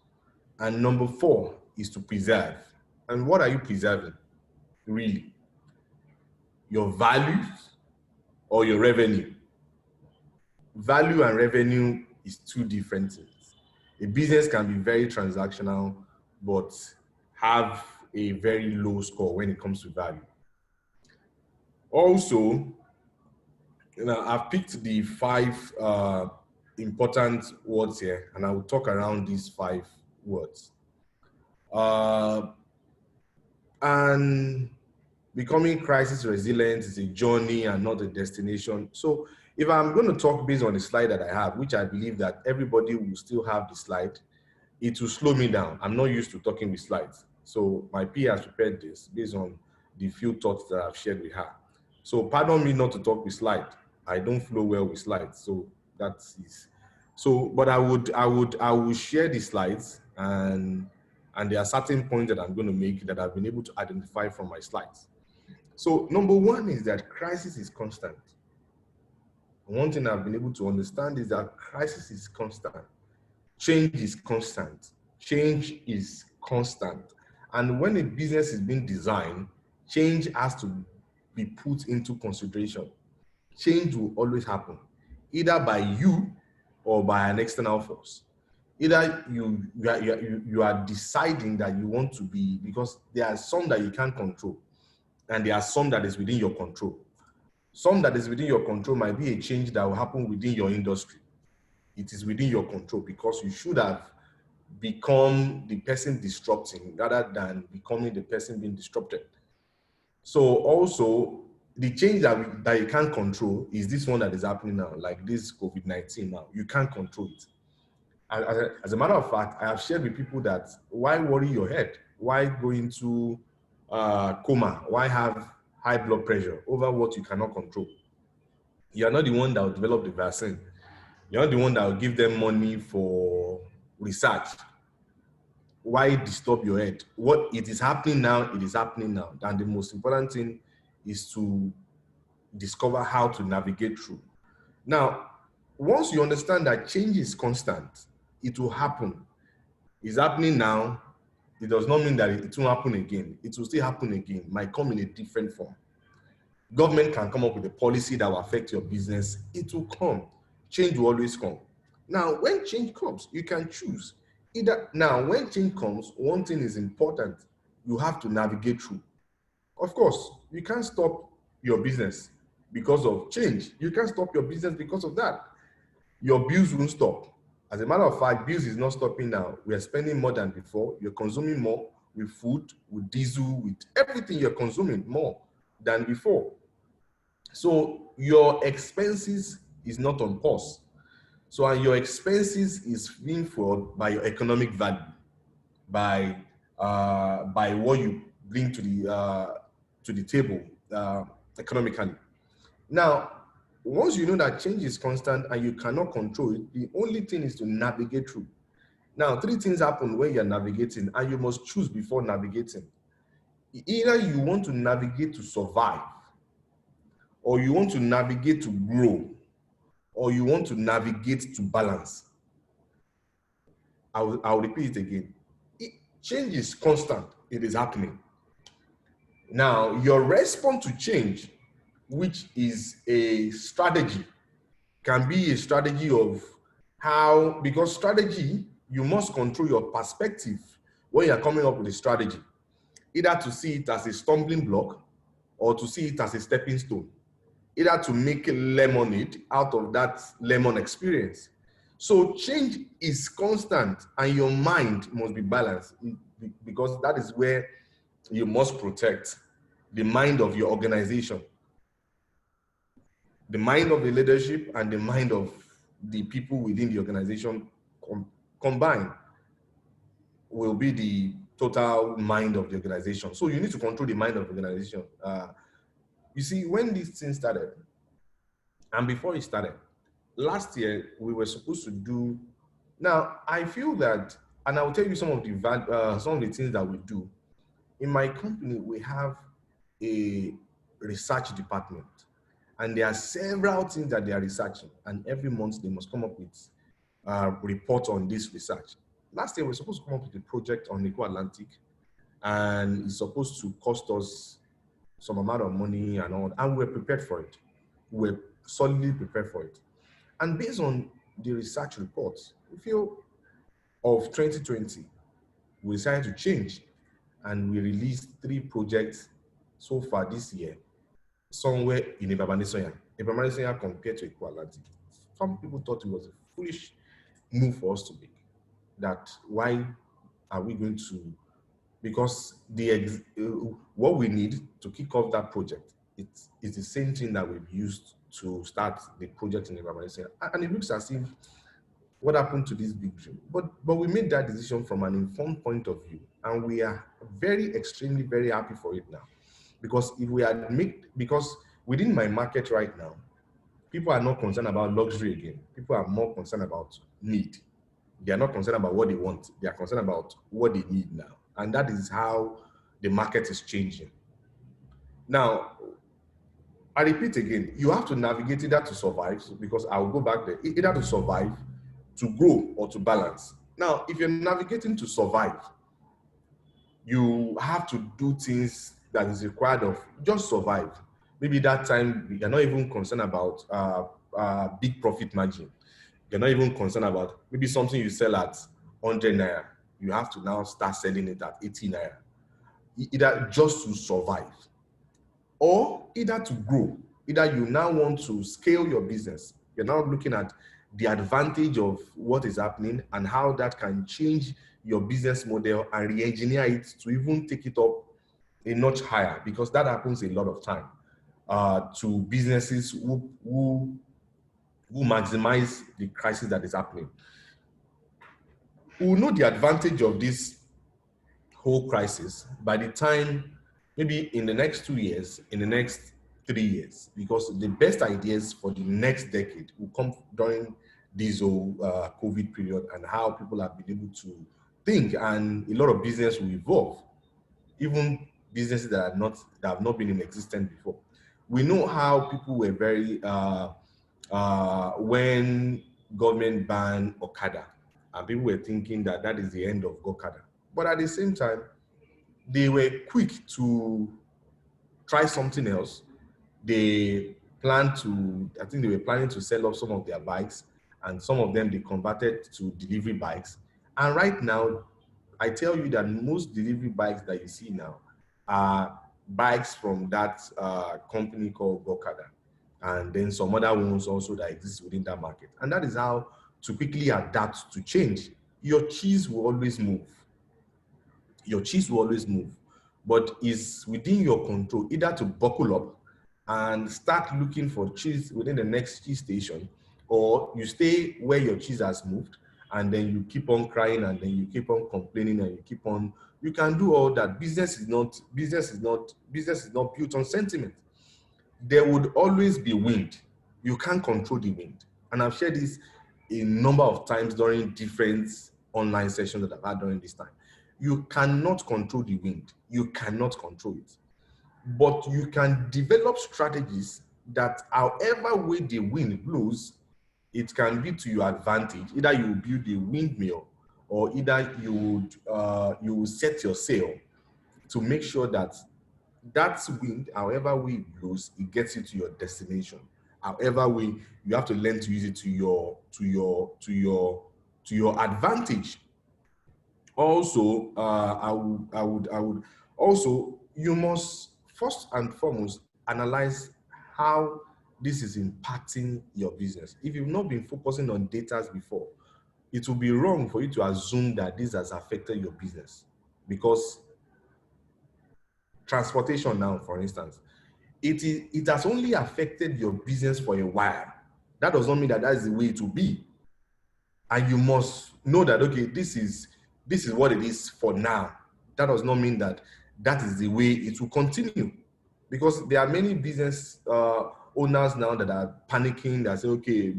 And number 4 is to preserve. And what are you preserving, really? Your values or your revenue? Value and revenue is 2 different things. A business can be very transactional, but have a very low score when it comes to value. Also, I've picked the 5 important words here, and I will talk around these 5 words. And becoming crisis resilient is a journey and not a destination. So if I'm going to talk based on the slide that I have, which I believe that everybody will still have the slide, it will slow me down. I'm not used to talking with slides. So my peer has prepared this based on the few thoughts that I've shared with her. So pardon me not to talk with slides. I don't flow well with slides. So that is, so, but I will share the slides, and there are certain points that I'm going to make that I've been able to identify from my slides. So number 1 is that crisis is constant. One thing I've been able to understand is that crisis is constant. Change is constant. Change is constant. And when a business is being designed, change has to be put into consideration. Change will always happen, either by you or by an external force. Either you are deciding that you want to be, because there are some that you can't control, and there are some that is within your control. Some that is within your control might be a change that will happen within your industry. It is within your control because you should have become the person disrupting rather than becoming the person being disrupted. So also, the change that you can't control is this one that is happening now, like this COVID-19 now. You can't control it. As a matter of fact, I have shared with people that why worry your head? Why go into coma? Why have high blood pressure over what you cannot control? You're not the one that will develop the vaccine. You're not the one that will give them money for research. Why disturb your head? What it is happening now, it is happening now. And the most important thing is to discover how to navigate through. Now, once you understand that change is constant, it will happen. It's happening now. It does not mean that it won't happen again. It will still happen again. It might come in a different form. Government can come up with a policy that will affect your business. It will come. Change will always come. Now, when change comes, you can choose. Now, when change comes, one thing is important. You have to navigate through. Of course, you can't stop your business because of change. You can't stop your business because of that. Your bills won't stop. As a matter of fact, bills is not stopping now. We are spending more than before. You're consuming more with food, with diesel, with everything. You're consuming more than before. So your expenses is not on pause. So and your expenses is being fueled by your economic value, by what you bring to the table economically. Now, once you know that change is constant and you cannot control it, the only thing is to navigate through. Now, 3 things happen when you're navigating, and you must choose before navigating. Either you want to navigate to survive, or you want to navigate to grow, or you want to navigate to balance. I'll repeat it again. Change is constant. It is happening. Now, your response to change, which is a strategy, can be a strategy of how, because strategy, you must control your perspective when you're coming up with a strategy, either to see it as a stumbling block or to see it as a stepping stone, either to make lemonade out of that lemon experience. So change is constant and your mind must be balanced, because that is where you must protect the mind of your organization, the mind of the leadership and the mind of the people within the organization combined will be the total mind of the organization. So you need to control the mind of the organization. You see, when this thing started, and before it started, last year we were supposed to do. Now I feel that, and I'll tell you some of the things that we do. In my company, we have a research department, and there are several things that they are researching, and every month they must come up with a report on this research. Last year, we were supposed to come up with a project on Eco Atlantic, and it's supposed to cost us some amount of money and all, and we're prepared for it. We're solidly prepared for it. And based on the research reports, we feel of 2020, we decided to change, and we released 3 projects so far this year somewhere in Ibadan compared to equality. Some people thought it was a foolish move for us to make. That why are we going to, because what we need to kick off that project, it's the same thing that we've used to start the project in Ibadan. And it looks as if what happened to this big dream. But we made that decision from an informed point of view, and we are extremely, very happy for it now. Because if we had because within my market right now, people are not concerned about luxury again. People are more concerned about need. They are not concerned about what they want. They are concerned about what they need now. And that is how the market is changing. Now, I repeat again, you have to navigate either to survive, because I'll go back there, either to survive, to grow, or to balance. Now, if you're navigating to survive, you have to do things that is required of just survive. Maybe that time you're not even concerned about big profit margin. You're not even concerned about maybe something you sell at 100 naira. You have to now start selling it at 80 naira. Either just to survive, or either to grow. Either you now want to scale your business. You're now looking at the advantage of what is happening and how that can change your business model and re-engineer it to even take it up a notch higher, because that happens a lot of time to businesses who maximize the crisis that is happening. We will know the advantage of this whole crisis by the time, maybe in the next 2 years, in the next 3 years, because the best ideas for the next decade will come during this whole COVID period, and how people have been able to think, and a lot of business will evolve, even businesses that have not been in existence before. We know how people were very when government banned Okada, and people were thinking that that is the end of Okada. But at the same time, they were quick to try something else. They planned to, I think they were planning to sell off some of their bikes, and some of them they converted to delivery bikes. And right now, I tell you that most delivery bikes that you see now are bikes from that company called Okada, and then some other ones also that exist within that market. And that is how to quickly adapt to change. Your cheese will always move. Your cheese will always move, but it's within your control either to buckle up and start looking for cheese within the next cheese station, or you stay where your cheese has moved, and then you keep on crying, and then you keep on complaining, and you keep on. You can do all that. Business is not built on sentiment. There would always be wind. You can't control the wind. And I've shared this a number of times during different online sessions that I've had during this time. You cannot control the wind. You cannot control it. But you can develop strategies that however way the wind blows, it can be to your advantage. Either you build a windmill, or either you would set your sail to make sure that that wind, however way it blows, it gets you to your destination. However way, you have to learn to use it to your advantage. Also, I would also, you must first and foremost analyze how this is impacting your business. If you've not been focusing on data before, it will be wrong for you to assume that this has affected your business, because transportation now, for instance, it has only affected your business for a while. That does not mean that is the way it will be. And you must know that, okay, this is what it is for now. That does not mean that that is the way it will continue. Because there are many business owners now that are panicking, that say, okay,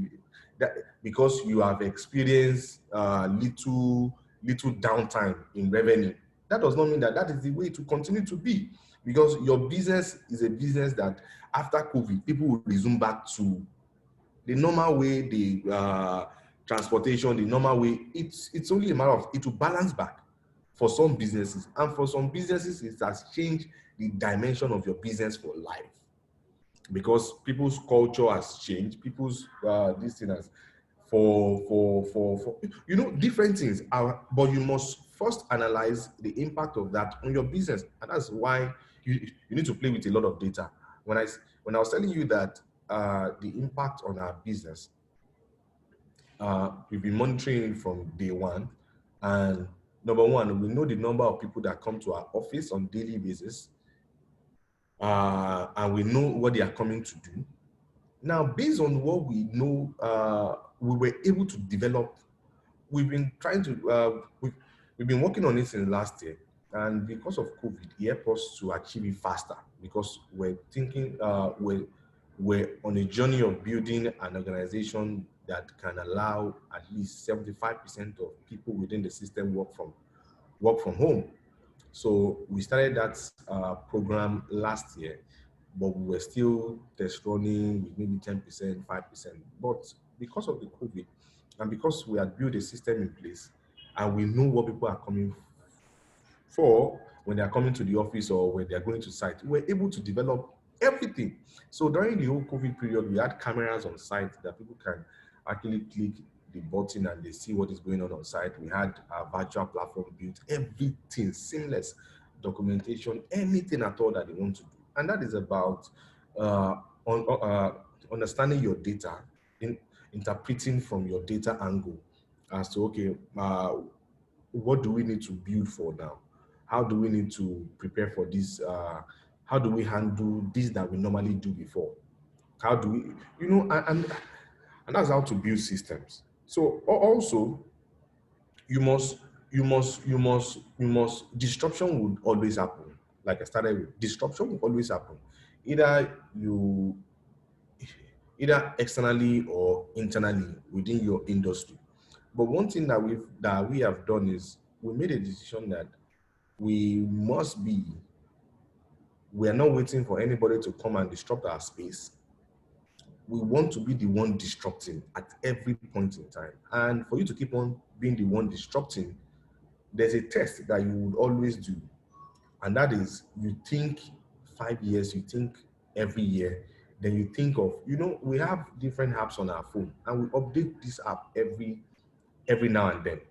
that because you have experienced little downtime in revenue, that does not mean that that is the way it will continue to be. Because your business is a business that after COVID, people will resume back to the normal way, the transportation, the normal way. It's only a matter of, it will balance back for some businesses. And for some businesses, it has changed the dimension of your business for life. Because people's culture has changed, people's this thing has for different things are, but you must first analyze the impact of that on your business. And that's why you need to play with a lot of data. when when I was telling you that the impact on our business, we've been monitoring it from day one. And number one, we know the number of people that come to our office on daily basis, and we know what they are coming to do. Now, based on what we know, we were able to develop. We've been trying to, we've been working on it since last year. And because of COVID, it helped us to achieve it faster because we're thinking, we're on a journey of building an organization that can allow at least 75% of people within the system work from home. So we started that program last year, but we were still test running with maybe 10%, 5%. But because of the COVID, and because we had built a system in place, and we know what people are coming for when they are coming to the office or when they are going to site, we're able to develop everything. So during the whole COVID period, we had cameras on site that people can actually click the button and they see what is going on site. We had a virtual platform built, everything seamless, documentation, anything at all that they want to do. And that is about understanding your data, interpreting from your data angle as to, okay, what do we need to build for now? How do we need to prepare for this? How do we handle this that we normally do before? How do we, and that's how to build systems. So also, disruption would always happen. Like I started with, disruption will always happen. Either externally or internally within your industry. But one thing that we have done is we made a decision that we are not waiting for anybody to come and disrupt our space. We want to be the one disrupting at every point in time. And for you to keep on being the one disrupting, there's a test that you would always do. And that is, you think 5 years, you think every year, then you think of, we have different apps on our phone and we update this app every now and then.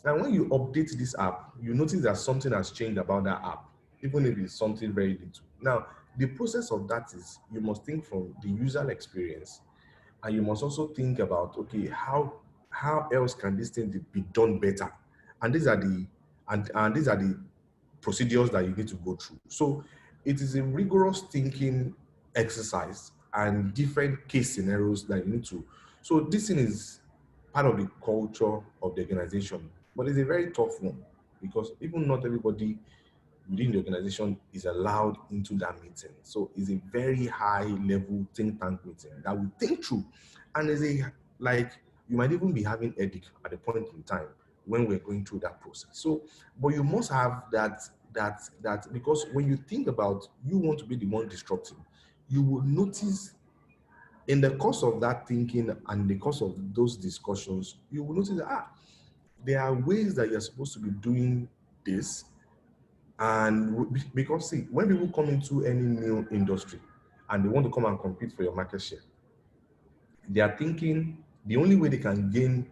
And when you update this app, you notice that something has changed about that app, even if it's something very little. Now, the process of that is you must think from the user experience, and you must also think about, okay, how else can this thing be done better? And these are the procedures that you need to go through. So it is a rigorous thinking exercise and different case scenarios that you need to. So this thing is part of the culture of the organization, but it's a very tough one because even not everybody within the organization is allowed into that meeting. So it's a very high level think tank meeting that we think through. And you might even be having headache at a point in time when we're going through that process. So, but you must have that because when you think about you want to be the one disrupting, you will notice in the course of that thinking and the course of those discussions, you will notice that there are ways that you're supposed to be doing this. And because see, when people come into any new industry and they want to come and compete for your market share, they are thinking the only way they can gain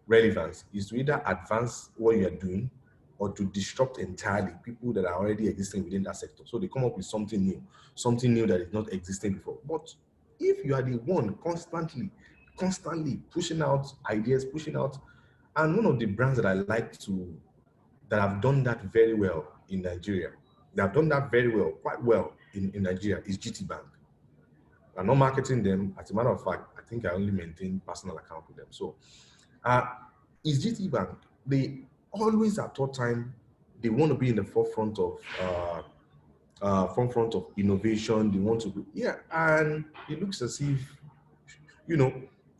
relevance is to either advance what you are doing or to disrupt entirely people that are already existing within that sector. So they come up with something new that is not existing before. But if you are the one constantly pushing out ideas, and one of the brands that I like that have done that very well in Nigeria, they have done that very well, quite well in Nigeria, is GT Bank. I'm not marketing them. As a matter of fact, I think I only maintain personal account with them. So is GT Bank, they always at all time, they want to be in the forefront of innovation. They want to be, and it looks as if,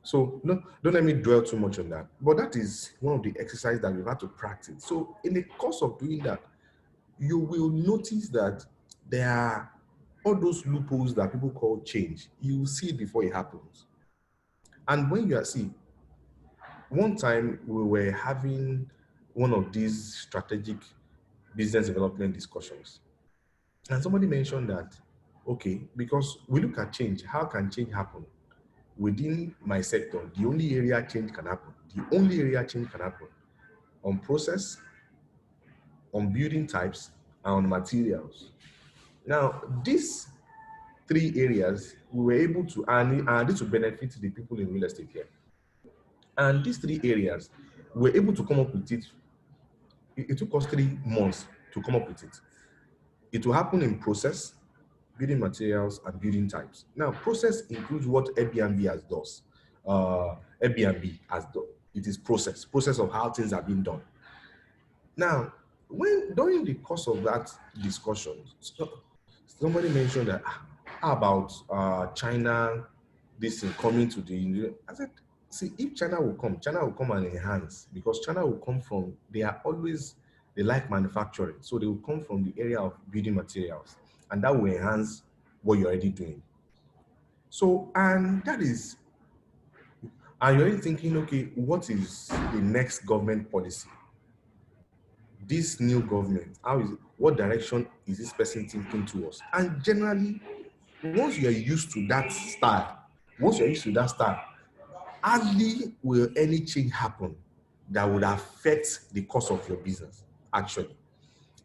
so no, don't let me dwell too much on that. But that is one of the exercises that we've had to practice. So in the course of doing that, you will notice that there are all those loopholes that people call change. You will see it before it happens. And when one time we were having one of these strategic business development discussions, and somebody mentioned that, okay, because we look at change, how can change happen? Within my sector, the only area change can happen on process, on building types, and on materials. Now, this three areas, we were able to, and this will benefit the people in real estate here. And these three areas, we were able to come up with it. It took us 3 months to come up with it. It will happen in process, building materials, and building types. Now, process includes what Airbnb has does. Airbnb has done. It is process of how things are being done. Now, when during the course of that discussion, somebody mentioned that how about China, this thing coming to the. I said, see, if China will come and enhance, because China will come from. They like manufacturing, so they will come from the area of building materials, and that will enhance what you're already doing. So, and you're already thinking, okay, what is the next government policy? This new government, what direction is this person thinking towards? And generally, once you're used to that style, hardly will any change happen that would affect the course of your business, actually.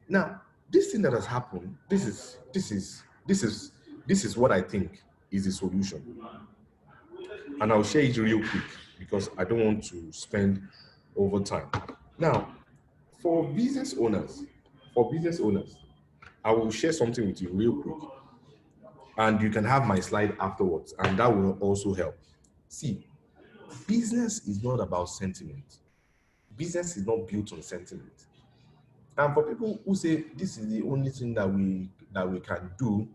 Now, this thing that has happened, this is what I think is the solution. And I'll share it real quick because I don't want to spend over time. Now, for business owners, I will share something with you real quick. And you can have my slide afterwards, and that will also help. See, business is not about sentiment. Business is not built on sentiment. And for people who say this is the only thing that we can do,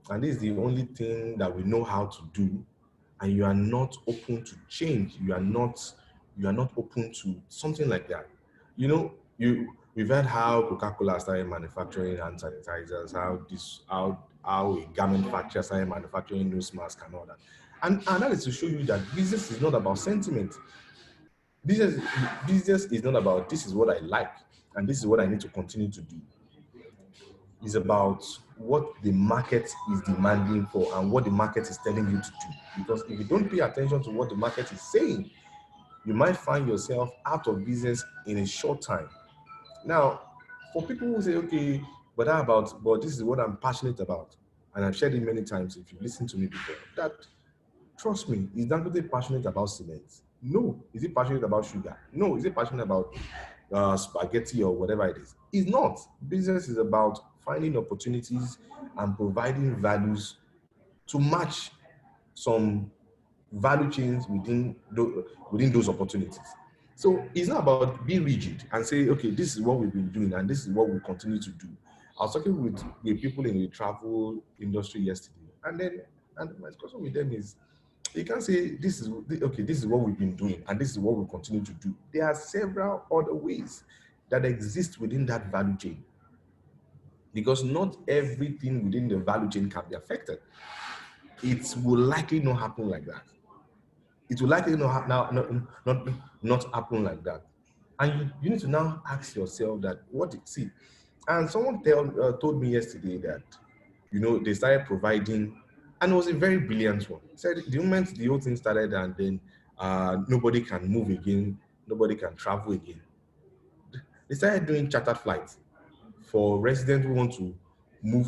and this is the only thing that we know how to do, and you are not open to change, you are not open to something like that. You know, we've heard how Coca-Cola started manufacturing hand sanitizers, how a garment factory started manufacturing nose masks and all that. And that is to show you that business is not about sentiment. Business is not about this is what I like and this is what I need to continue to do. It's about what the market is demanding for and what the market is telling you to do. Because if you don't pay attention to what the market is saying, you might find yourself out of business in a short time. Now, for people who say, okay, but this is what I'm passionate about, and I've shared it many times if you've listened to me before, that trust me, is Dangote passionate about cement? No. Is he passionate about sugar? No. Is he passionate about spaghetti or whatever it is? It's not. Business is about finding opportunities and providing values to match some value chains within those opportunities. So it's not about being rigid and say, okay, this is what we've been doing and this is what we'll continue to do. I was talking with people in the travel industry yesterday, and my discussion with them is, you can't say this is what we've been doing and this is what we'll continue to do. There are several other ways that exist within that value chain, because not everything within the value chain can be affected. It will likely not happen like that. It will likely not happen like that. And you need to now ask yourself that and someone told me yesterday that, they started providing, and it was a very brilliant one. He said the moment the whole thing started and then nobody can move again, nobody can travel again, they started doing chartered flights for residents who want to move,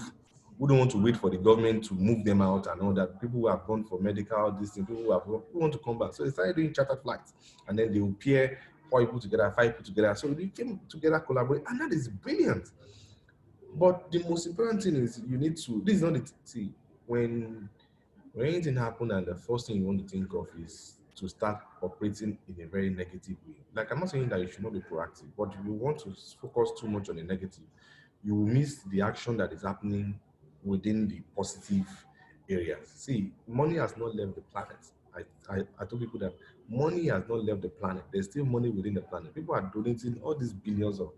who don't want to wait for the government to move them out and all that. People who have gone for medical, people who want to come back. So they started doing chartered flights, and then they will pair 4 people together, 5 people together. So they came together, collaborate, and that is brilliant. But the most important thing is this is not it. See, when anything happens and the first thing you want to think of is to start operating in a very negative way. Like, I'm not saying that you should not be proactive, but if you want to focus too much on the negative, you will miss the action that is happening within the positive areas. See, money has not left the planet. I told people that money has not left the planet. There's still money within the planet. People are donating all these billions of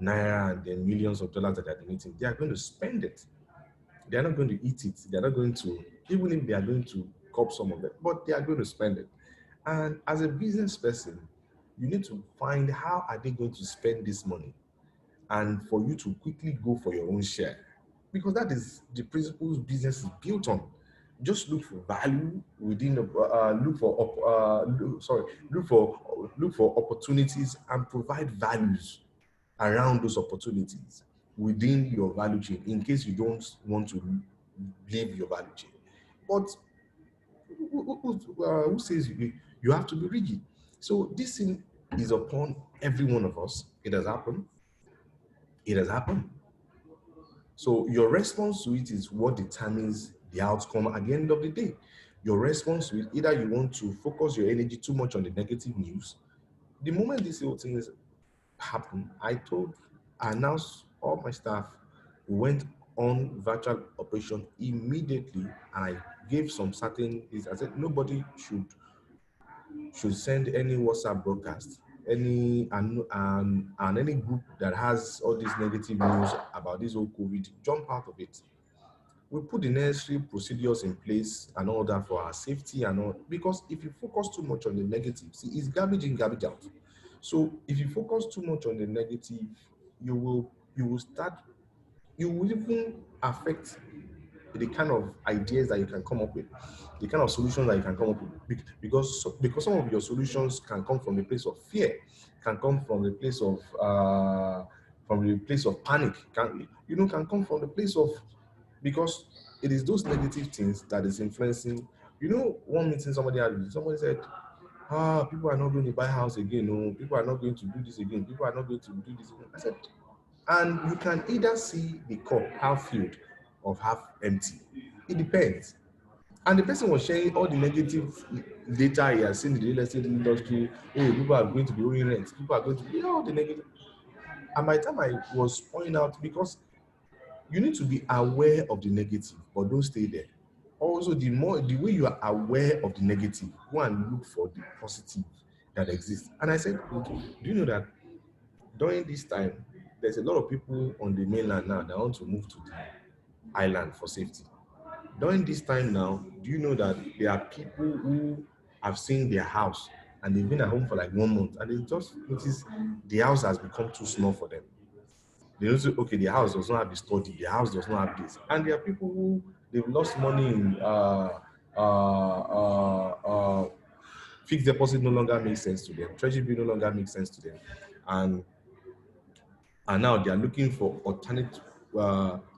naira and then millions of dollars that they're donating. They are going to spend it. They are not going to eat it. They are not going to, even if they are going to cop some of it, but they are going to spend it. And as a business person, you need to find how are they going to spend this money, and for you to quickly go for your own share, because that is the principles business is built on. Just look for value within the look for opportunities and provide values around those opportunities within your value chain, in case you don't want to leave your value chain. But who says you have to be rigid? So this thing is upon every one of us. It has happened. It has happened. So your response to it is what determines the outcome at the end of the day. Your response to it, either you want to focus your energy too much on the negative news. The moment these whole things happen, I announced all my staff, we went on virtual operation immediately, and I gave some certain things. I said nobody should send any WhatsApp broadcast, and any group that has all this negative news about this whole COVID, jump out of it. We put the necessary procedures in place and all that for our safety and all, because if you focus too much on the negative, see, it's garbage in, garbage out. So if you focus too much on the negative, you will even affect the kind of ideas that you can come up with, the kind of solutions that you can come up with, because some of your solutions can come from a place of fear, can come from the place of panic, can come from the place of, because it is those negative things that is influencing. One meeting somebody said, people are not going to buy house again, no, people are not going to do this again, people are not going to do this again. I said, and you can either see the cup half filled or half empty. It depends. And the person was sharing all the negative data he has seen in the real estate industry. Oh, people are going to be owing rent. People are going to be all the negative. And by the time I was pointing out, because you need to be aware of the negative, but don't stay there. Also, the way you are aware of the negative, go and look for the positive that exists. And I said, okay, do you know that during this time, there's a lot of people on the mainland now that want to move to the island for safety. During this time now, do you know that there are people who have seen their house and they've been at home for like 1 month and they just notice the house has become too small for them. They notice, okay, the house does not have the study, the house does not have this. And there are people who they've lost money in fixed deposit no longer makes sense to them, treasury bill no longer makes sense to them. And now they are looking for alternate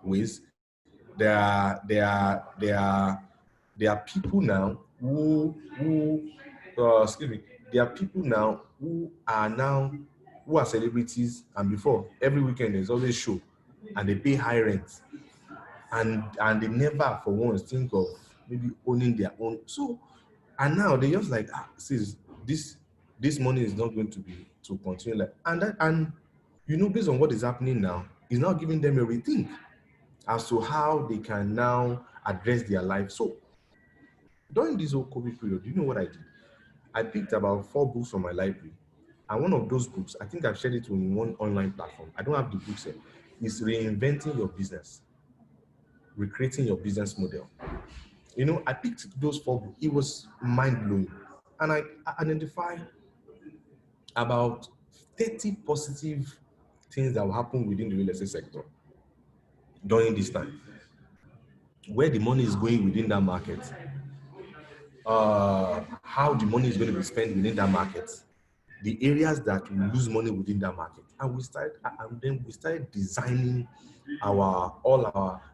ways. There are people now excuse me. There are people now who are celebrities, and before every weekend there's always show, and they pay high rent, and they never for once think of maybe owning their own. So, and now they just like, sis, this money is not going to continue like, and based on what is happening now, is now giving them a rethink as to how they can now address their life. So during this whole COVID period, you know what I did? I picked about 4 books from my library. And one of those books, I think I've shared it on one online platform. I don't have the books yet. Is Reinventing Your Business, Recreating Your Business Model. I picked those 4 books. It was mind-blowing. And I identified about 30 positive things that will happen within the real estate sector during this time. Where the money is going within that market, how the money is going to be spent within that market, the areas that will lose money within that market, and then we started designing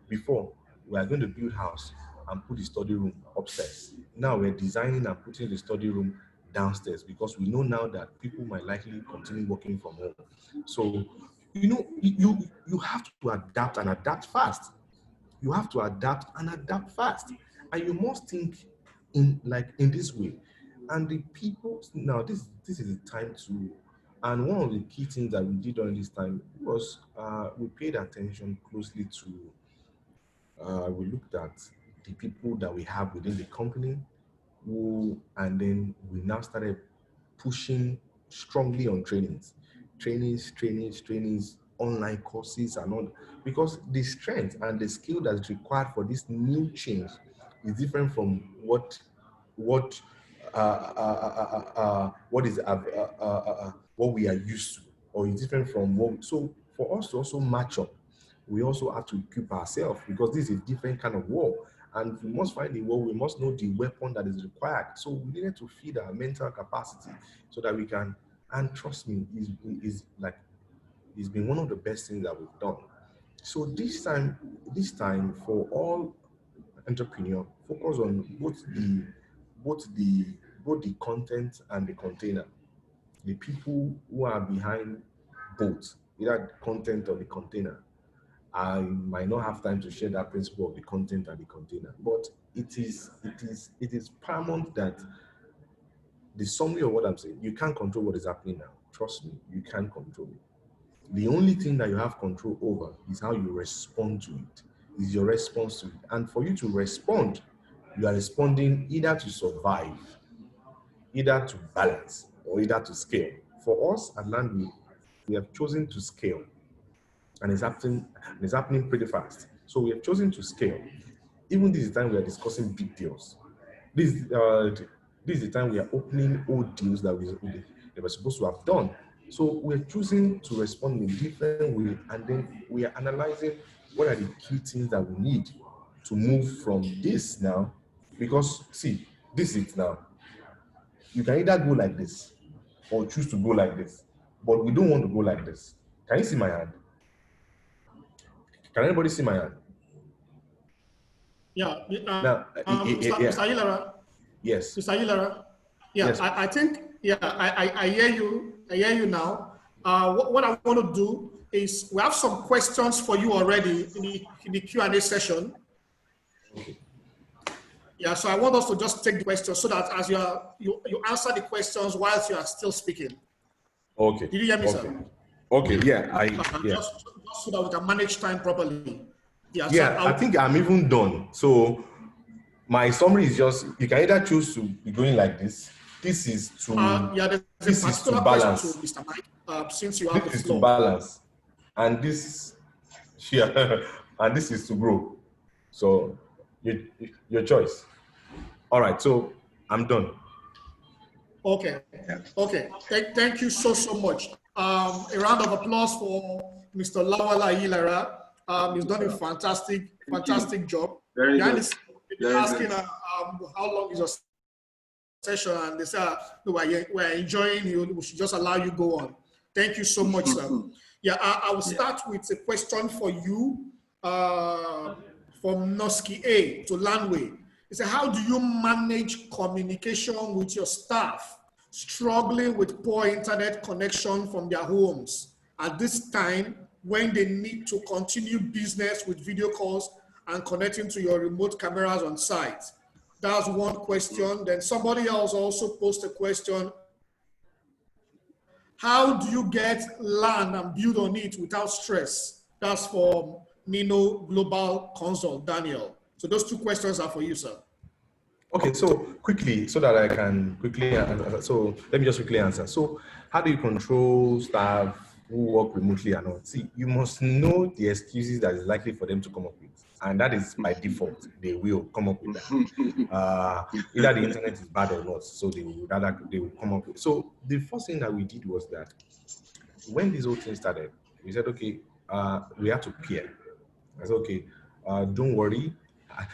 before we are going to build house and put the study room upstairs. Now we're designing and putting the study room downstairs because we know now that people might likely continue working from home. So you have to adapt and adapt fast. You have to adapt and adapt fast. And you must think in this way. And the people now, this is the time to, and one of the key things that we did during this time was we paid attention closely to, we looked at the people that we have within the company, and then we now started pushing strongly on trainings, online courses and all, because the strength and the skill that's required for this new change is different from what we are used to, or is different from what. So for us to also match up, we also have to equip ourselves, because this is a different kind of war. And we must find a war, we must know the weapon that is required. So we needed to feed our mental capacity so that we can, and trust me, it's been one of the best things that we've done. So this time for all, entrepreneur, focus on both the content and the container. The people who are behind both, either the content or the container. I might not have time to share that principle of the content and the container, but it is paramount that the summary of what I'm saying, you can't control what is happening now. Trust me, you can't control it. The only thing that you have control over is how you respond to it, is your response to it. And for you to respond, you are responding either to survive, either to balance, or either to scale. For us at Landway, we have chosen to scale, and it's happening pretty fast. So we have chosen to scale. Even this is the time we are discussing big deals. This is the time we are opening old deals that they were supposed to have done. So we're choosing to respond in a different way, and then we are analyzing what are the key things that we need to move from this now. Because see, this is it now. You can either go like this or choose to go like this, but we don't want to go like this. Can you see my hand? Can anybody see my hand? Yeah. Now, Mr. Ilara. Yes. Mr. Ilara. Yeah, Yes. I think, yeah, I hear you. I hear you now. What I want to do is we have some questions for you already in the Q&A session. Okay. Yeah, so I want us to just take the questions so that as you answer the questions whilst you are still speaking. Okay. Did you hear me, Okay. sir? Okay. Yeah. Just so that we can manage time properly. Yeah. Yeah. So I think I'm even done. So my summary is just you can either choose to be going like this. This is to yeah, there's this a is to particular question balance. to Mr. Mike. Since you have This the is to floor. balance, and this yeah, and this is to grow. So your choice. All right. So I'm done. Okay. Okay. Thank you so much. A round of applause for Mr. Lawala Ilara. He's done a fantastic job. Very Behind good. the scenes, Very asking good. how long is your session, and they say, no, we're enjoying you. We should just allow you go on. Thank you so much, sir. Yeah, I will start with a question for you from Noski A to Landway. He said, how do you manage communication with your staff struggling with poor internet connection from their homes at this time when they need to continue business with video calls and connecting to your remote cameras on site? That's one question. Then somebody else also posted a question. How do you get land and build on it without stress? That's for Nino Global Consult, Daniel. So those two questions are for you, sir. Okay, so quickly, so that I can quickly answer. So let me just quickly answer. So how do you control staff who work remotely and all? See, you must know the excuses that is likely for them to come up with. And that is by default, they will come up with that. Either the internet is bad or not, so they will come up with. So the first thing that we did was that when this whole thing started, we said, okay, we have to peer. I said, okay, don't worry.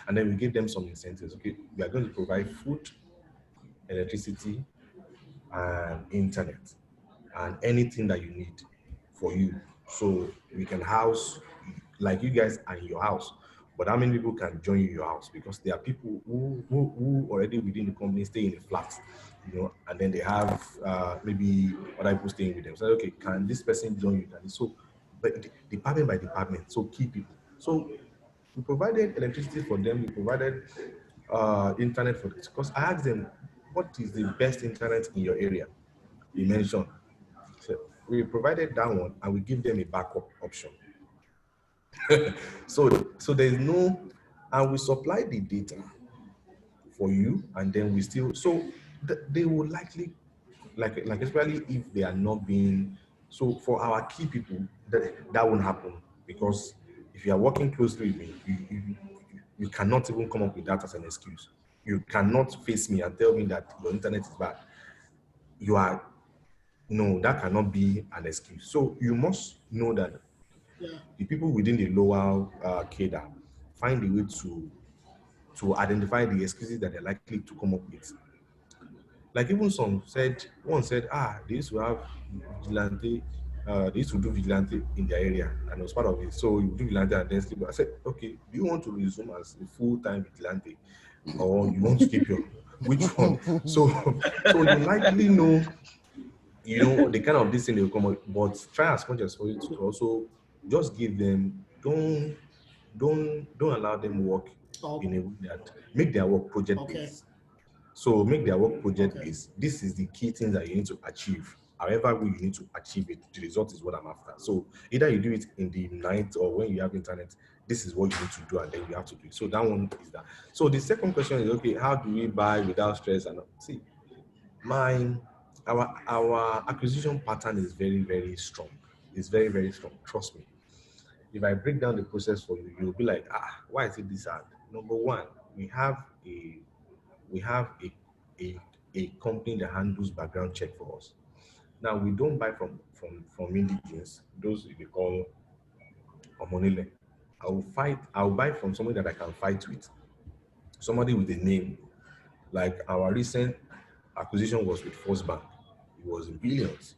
And then we gave them some incentives. Okay, we are going to provide food, electricity, and internet, and anything that you need for you. So we can house, like you guys are in your house. But how many people can join your house? Because there are people who already within the company stay in a flat, and then they have maybe other people staying with them. So, okay, can this person join you? So, but department by department, so key people. So we provided electricity for them. We provided internet for this. Because I asked them, what is the best internet in your area? They mentioned. So we provided that one, and we give them a backup option. so there's no, and we supply the data for you, and then we still, so they will likely, like especially if they are not being, so for our key people, that won't happen, because if you are working closely with me, you cannot even come up with that as an excuse. You cannot face me and tell me that your internet is bad. No, that cannot be an excuse. So you must know that the people within the lower cadre find a way to identify the excuses that they're likely to come up with. Like even one said, they used to have vigilante they used to do vigilante in their area, and it was part of it. So you do vigilante and then sleep. I said, okay, do you want to resume as a full-time vigilante, or you want to keep your which one? So you likely know, the kind of this thing they will come up, but try as much as possible to also just give them, don't allow them work in a way that make their work project Okay. based. So make their work project Okay. based. This is the key thing that you need to achieve. However way you need to achieve it, the result is what I'm after. So either you do it in the night or when you have internet, this is what you need to do, and then you have to do it. So that one is that. So the second question is, okay, how do we buy without stress? And see, our acquisition pattern is very, very strong. It's very, very strong. Trust me. If I break down the process for you, you'll be like, why is it this hard? Number one, we have a a company that handles background check for us. Now we don't buy from indigens, those we call omonile. I'll buy from somebody that I can fight with, somebody with a name. Like our recent acquisition was with First Bank. It was in billions.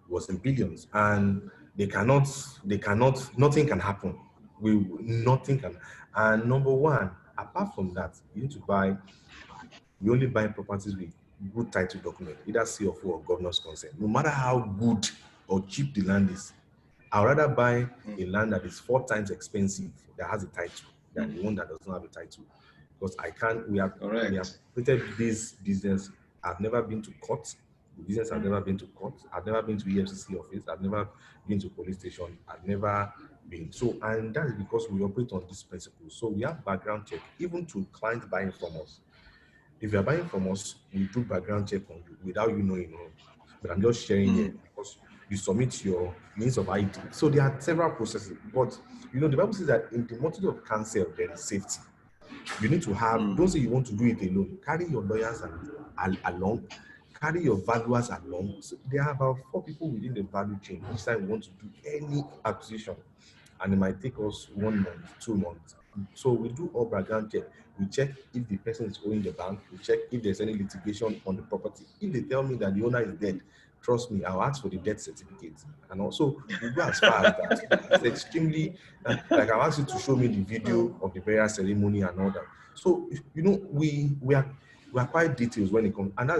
It was in billions. And nothing can happen. Nothing can. And number one, apart from that, we only buy properties with good title document, either CFO or governor's consent. No matter how good or cheap the land is, I'd rather buy a land that is 4 times expensive that has a title than the one that does not have a title. Because we have created this business. I've never been to court. The business I've never been to court. I've never been to EFCC office. I've never been to police station. I've never been. So, and that is because we operate on this principle. So we have background check, even to clients buying from us. If you're buying from us, we do background check on you without you knowing. But I'm just sharing here because you submit your means of ID. So there are several processes. But the Bible says that in the multitude of counsel, there is safety. You need to have, don't say you want to do it alone. Carry your lawyers along, carry your valuers along. So there are about 4 people within the value chain each time we want to do any acquisition. And it might take us 1 month, 2 months. So we do all background check. We check if the person is owing the bank. We check if there's any litigation on the property. If they tell me that the owner is dead, trust me, I'll ask for the death certificate. And also, we go as far as that. It's extremely, like I'll ask you to show me the video of the burial ceremony and all that. So, we are quite detailed when it comes, and that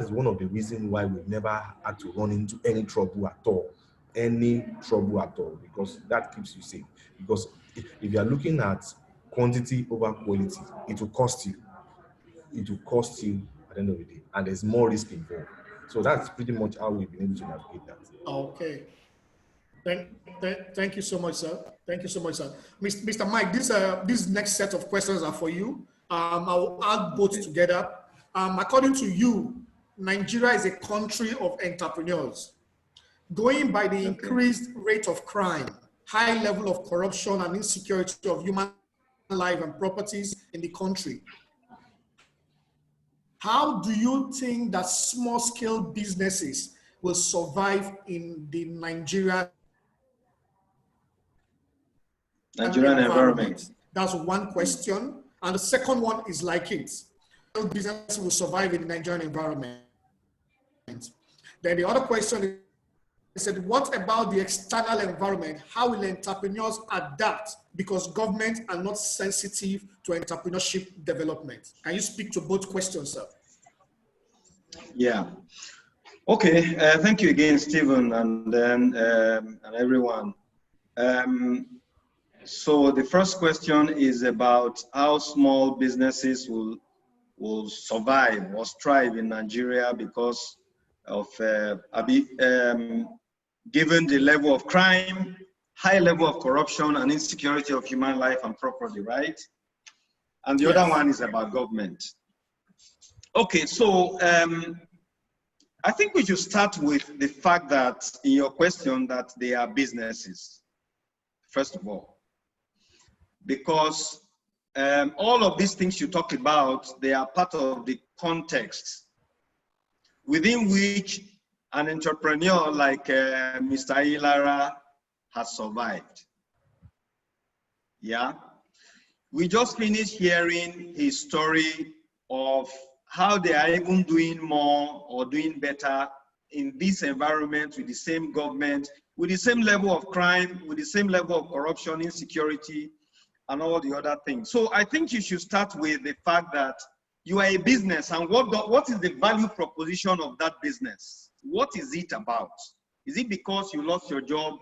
is one of the reasons why we've never had to run into any trouble at all. Because that keeps you safe. Because if you are looking at quantity over quality, it will cost you. It will cost you at the end of the day, and there's more risk involved. So that's pretty much how we've been able to navigate that. Okay. Thank you so much, sir. Thank you so much, sir. Mr. Mike, this next set of questions are for you. I will add both together. According to you, Nigeria is a country of entrepreneurs. Going by the increased rate of crime, high level of corruption and insecurity of human life and properties in the country, how do you think that small-scale businesses will survive in the Nigerian environment? That's one question. And the second one is like it. Business will survive in the Nigerian environment. Then the other question is, what about the external environment? How will entrepreneurs adapt because governments are not sensitive to entrepreneurship development? Can you speak to both questions, sir? Yeah. Okay. Thank you again, Stephen, and then and everyone. So the first question is about how small businesses will survive or thrive in Nigeria because of given the level of crime, high level of corruption and insecurity of human life and property, right? And the other one is about government. Okay, so I think we should start with the fact that in your question that they are businesses, first of all, because all of these things you talk about, they are part of the context within which an entrepreneur like Mr. Ilara has survived. Yeah. We just finished hearing his story of how they are even doing more or doing better in this environment with the same government, with the same level of crime, with the same level of corruption, insecurity, and all the other things. So I think you should start with the fact that you are a business, and what is the value proposition of that business? What is it about? Is it because you lost your job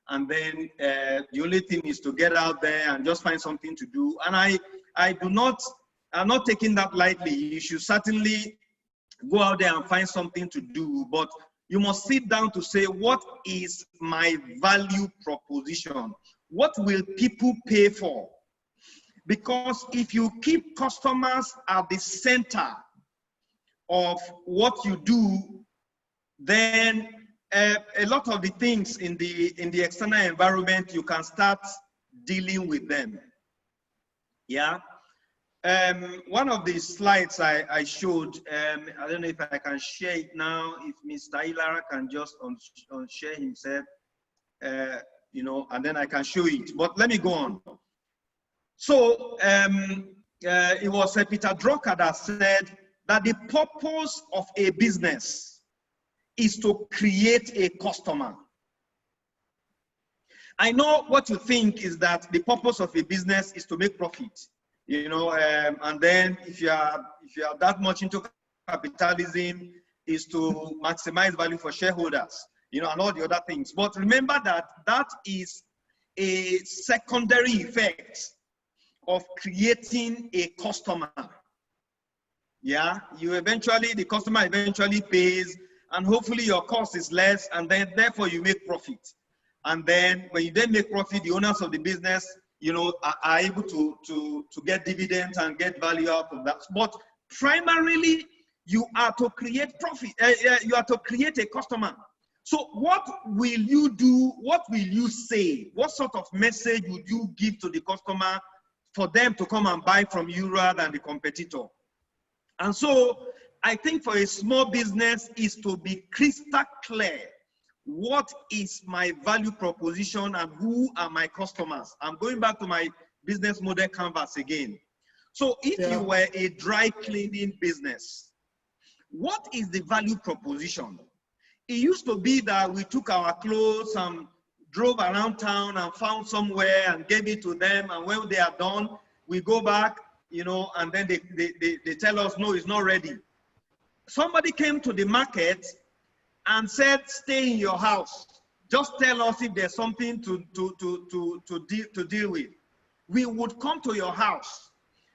and then the only thing is to get out there and just find something to do? And I'm not taking that lightly. You should certainly go out there and find something to do, but you must sit down to say, what is my value proposition? What will people pay for? Because if you keep customers at the center of what you do, then a lot of the things in the external environment, you can start dealing with them. Yeah. One of the slides I showed, I don't know if I can share it now, if Mr. Ilara can just share himself, you know, and then I can show it. But let me go on. So it was Peter Drucker that said that the purpose of a business is to create a customer. I know what you think is that the purpose of a business is to make profit, you know, and then if you are that much into capitalism, is to maximize value for shareholders, you know, and all the other things. But remember that that is a secondary effect of creating a customer. Yeah, the customer eventually pays, and hopefully your cost is less, and then therefore you make profit. And then when you then make profit, the owners of the business, you know, are able to get dividends and get value out of that. But primarily, you are to create profit. You are to create a customer. So what will you do? What will you say? What sort of message would you give to the customer for them to come and buy from you rather than the competitor? And so I think for a small business is to be crystal clear. What is my value proposition and who are my customers? I'm going back to my business model canvas again. So if you were a dry cleaning business, what is the value proposition? It used to be that we took our clothes and drove around town and found somewhere and gave it to them, and when they are done, we go back, you know, and then they tell us, no, it's not ready. Somebody came to the market and said, stay in your house. Just tell us if there's something to deal with. We would come to your house.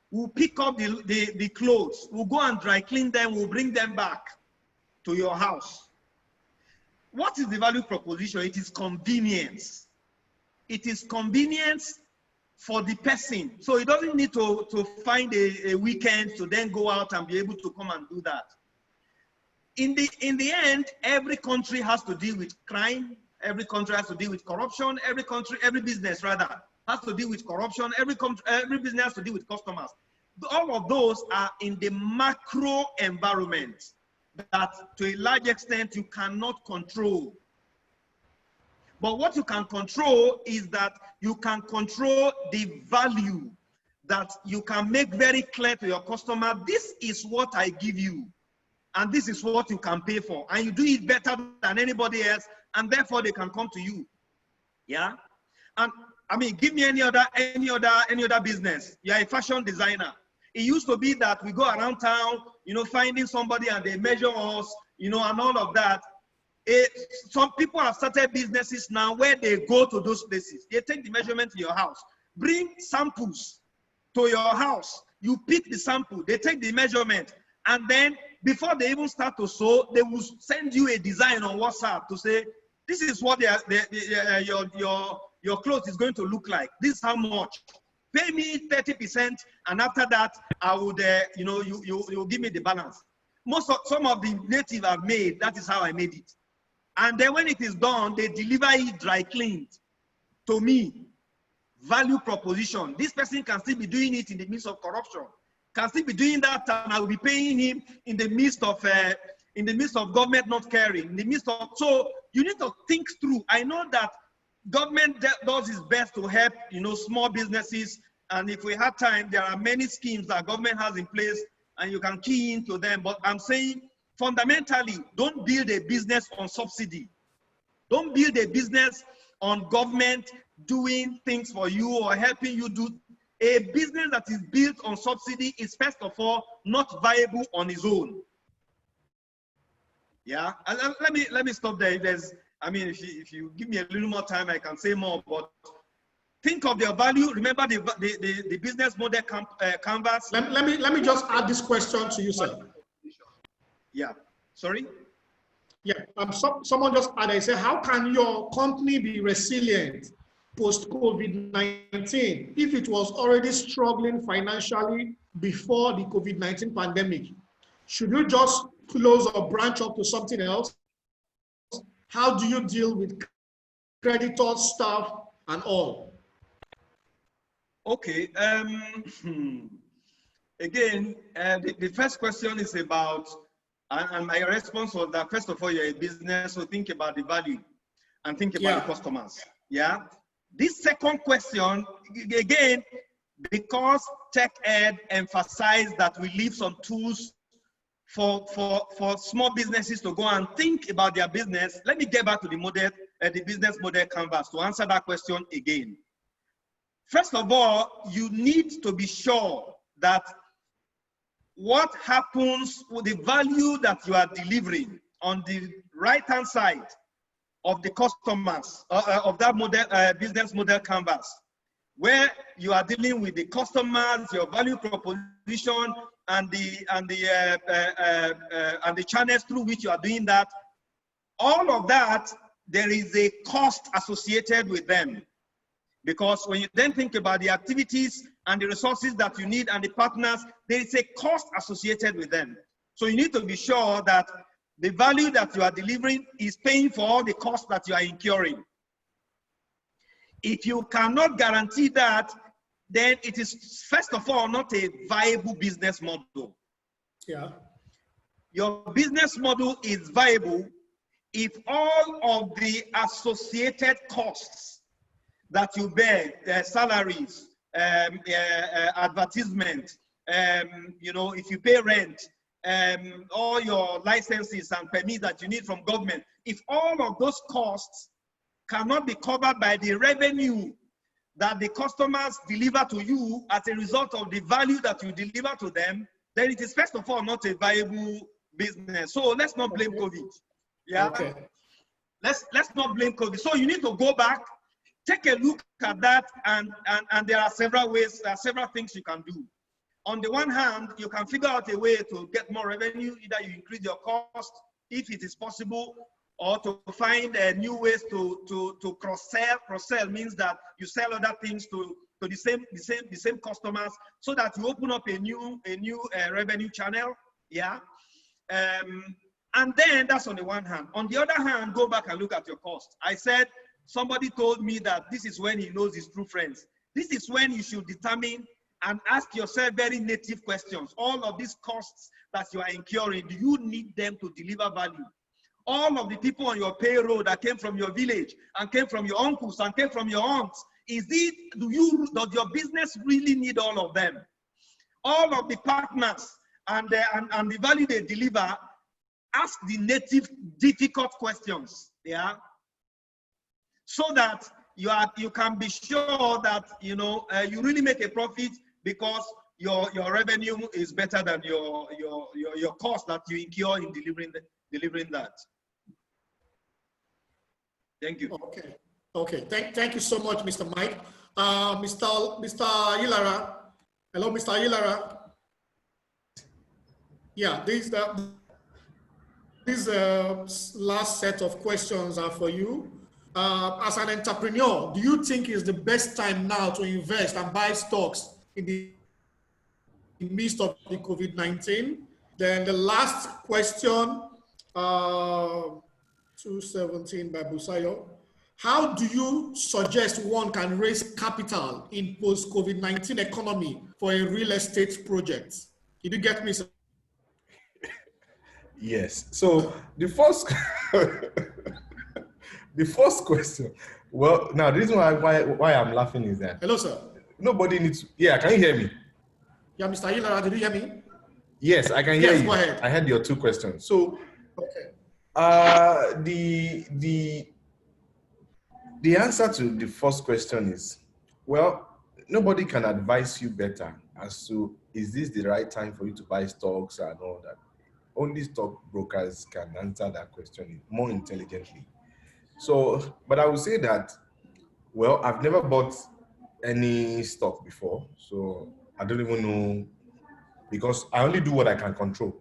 We'll pick up the clothes. We'll go and dry clean them. We'll bring them back to your house. What is the value proposition? It is convenience. It is convenience for the person. So he doesn't need to find a weekend to then go out and be able to come and do that. In the end, every country has to deal with crime. Every country has to deal with corruption. Every business rather has to deal with corruption. Every business has to deal with customers. All of those are in the macro environment that to a large extent you cannot control. But what you can control is that you can control the value that you can make very clear to your customer. This is what I give you, and this is what you can pay for, and you do it better than anybody else, and therefore they can come to you. Yeah, and I mean, give me any other business. You're a fashion designer. It used to be that we go around town, you know, finding somebody and they measure us, you know, and all of that. Some people have started businesses now where they go to those places. They take the measurement to your house, bring samples to your house. You pick the sample, they take the measurement, and then before they even start to sew, they will send you a design on WhatsApp to say, this is what your clothes is going to look like. This is how much. Pay me 30%, and after that, I would, you know, you give me the balance. Some of the native I've made, that is how I made it. And then when it is done, they deliver it dry cleaned to me. Value proposition. This person can still be doing it in the midst of corruption. Can still be doing that, and I will be paying him in the midst of government not caring. In the midst of, so you need to think through. I know that government does its best to help, you know, small businesses, and if we have time, there are many schemes that government has in place, and you can key into them. But I'm saying fundamentally, don't build a business on subsidy. Don't build a business on government doing things for you or helping you do. A business that is built on subsidy is, first of all, not viable on its own. Yeah, and let me stop there. If you give me a little more time, I can say more. But think of their value. Remember the business model canvas. Let me just add this question to you, sir. Yeah. Sorry. Yeah. Someone just added. They say, how can your company be resilient post COVID-19 if it was already struggling financially before the COVID-19 pandemic? Should you just close or branch up to something else? How do you deal with creditors, staff, and all? Okay. Again, the first question is about, and my response was that, first of all, you're a business, so think about the value and think about the customers. Yeah. This second question, again, because Tech Ed emphasized that we leave some tools for small businesses to go and think about their business, let me get back to the model, the business model canvas to answer that question again. First of all, you need to be sure that what happens with the value that you are delivering on the right-hand side of the customers of that model, business model canvas, where you are dealing with the customers, your value proposition, and the channels through which you are doing that. All of that, there is a cost associated with them, because when you then think about the activities and the resources that you need and the partners, there is a cost associated with them. So you need to be sure that the value that you are delivering is paying for all the costs that you are incurring. If you cannot guarantee that, then it is, first of all, not a viable business model. Yeah. Your business model is viable if all of the associated costs that you bear, salaries, advertisement, if you pay rent, all your licenses and permits that you need from government, if all of those costs cannot be covered by the revenue that the customers deliver to you as a result of the value that you deliver to them, then it is, first of all, not a viable business. So let's not blame COVID. Yeah. Okay. Let's not blame COVID. So you need to go back, take a look at that, and there are several ways, there are several things you can do. On the one hand, you can figure out a way to get more revenue. Either you increase your cost, if it is possible, or to find new ways to cross-sell. Cross-sell means that you sell other things to the same customers, so that you open up a new revenue channel. Yeah. And then that's on the one hand. On the other hand, go back and look at your cost. I said, somebody told me that this is when he knows his true friends. This is when you should determine and ask yourself very native questions. All of these costs that you are incurring, do you need them to deliver value? All of the people on your payroll that came from your village and came from your uncles and came from your aunts, does your business really need all of them? All of the partners and the value they deliver, ask the native difficult questions, yeah? So that you can be sure that you really make a profit, because your revenue is better than your cost that you incur in delivering that. Thank you. Okay. Thank you so much, Mr. Mike. Mr. Ilara. Hello, Mr. Ilara. Yeah, these last set of questions are for you. As an entrepreneur, do you think it's the best time now to invest and buy stocks in the midst of the COVID-19? Then the last question, 217 by Busayo. How do you suggest one can raise capital in post-COVID-19 economy for a real estate project? Did you get me, sir? Yes. So the first the first question. Well, now the reason why I'm laughing is that hello, sir. Nobody needs. Yeah, can you hear me? Yeah, Mr. Ilara, did you hear me? Yes, I can hear Yes, you. go ahead. I had your two questions. So, Okay. The answer to the first question is, well, nobody can advise you better as to is this the right time for you to buy stocks and all that. Only stockbrokers can answer that question more intelligently. So, but I would say that, well, I've never bought any stock before, so I don't even know because I only do what I can control.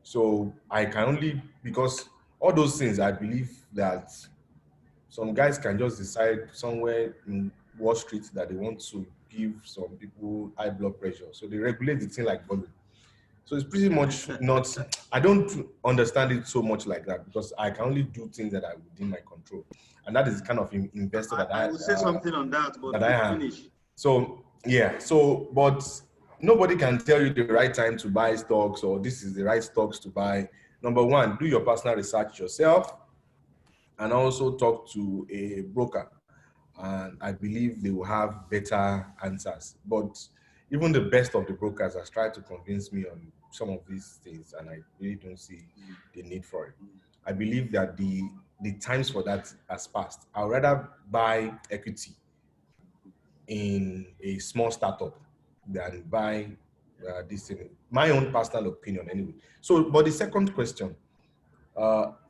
So I can only because all those things I believe that some guys can just decide somewhere in Wall Street that they want to give some people high blood pressure. So they regulate the thing like volume. So it's pretty much not, I don't understand it so much like that because I can only do things that are within my control. And that is the kind of investor I will say something on that, but that I am. finish. So, yeah, so, but nobody can tell you the right time to buy stocks or this is the right stocks to buy. Number one, do your personal research yourself and also talk to a broker. And I believe they will have better answers. But even the best of the brokers has tried to convince me on some of these things, and I really don't see the need for it. I believe that the times for that has passed. I'd rather buy equity in a small startup than buy this thing. My own personal opinion, anyway. So, but the second question,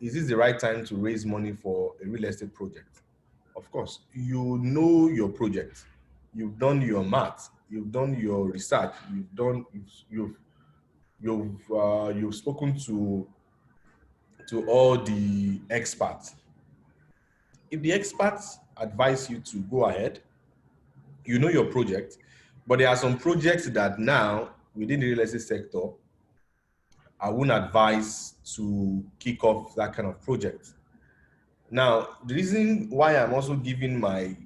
is this the right time to raise money for a real estate project? Of course, you know your project, you've done your math, you've done your research, you've spoken to all the experts. If the experts advise you to go ahead, you know your project, but there are some projects that now within the real estate sector, I wouldn't advise to kick off that kind of project. Now, the reason why I'm also giving my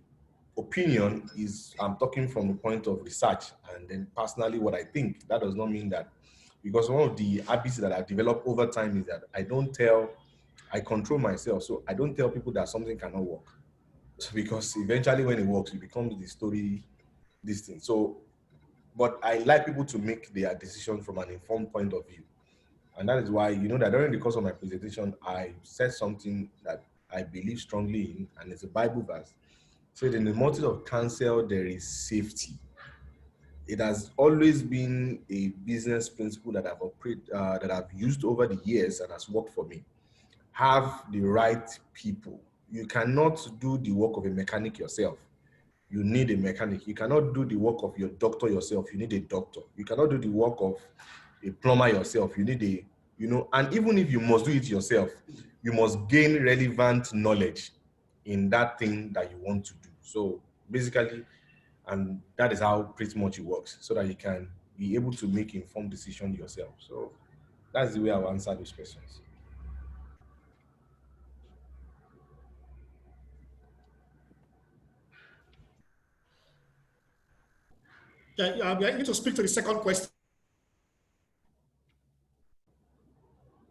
opinion is I'm talking from the point of research and then personally what I think. That does not mean that, because one of the habits that I've developed over time is that I control myself. So I don't tell people that something cannot work. So because eventually when it works, it becomes the story, this thing. So, but I like people to make their decision from an informed point of view. And that is why, you know, that during the course of my presentation, I said something that I believe strongly in, and it's a Bible verse. Said in the multitude of counsel, there is safety. It has always been a business principle that that I've used over the years and has worked for me. Have the right people. You cannot do the work of a mechanic yourself. You need a mechanic. You cannot do the work of your doctor yourself. You need a doctor. You cannot do the work of a plumber yourself. You need and even if you must do it yourself, you must gain relevant knowledge in that thing that you want to do. So basically, and that is how pretty much it works, so that you can be able to make informed decisions yourself. So that's the way I'll answer those questions. Yeah, we need to speak to the second question.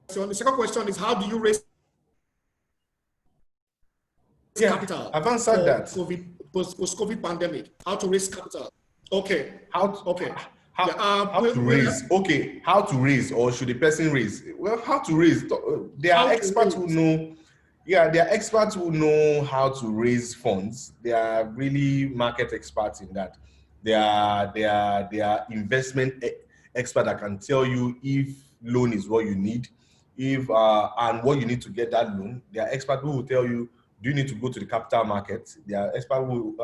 So the second question is, how do you raise capital I've answered for that. post-COVID pandemic? How to raise capital? Okay. How to raise? Okay, how to raise, or should a person raise? Well, how to raise? There are experts who know. Yeah, there are experts who know how to raise funds. They are really market experts in that. They are investment expert that can tell you if loan is what you need, if and what you need to get that loan. There are experts who will tell you, do you need to go to the capital market? There are experts who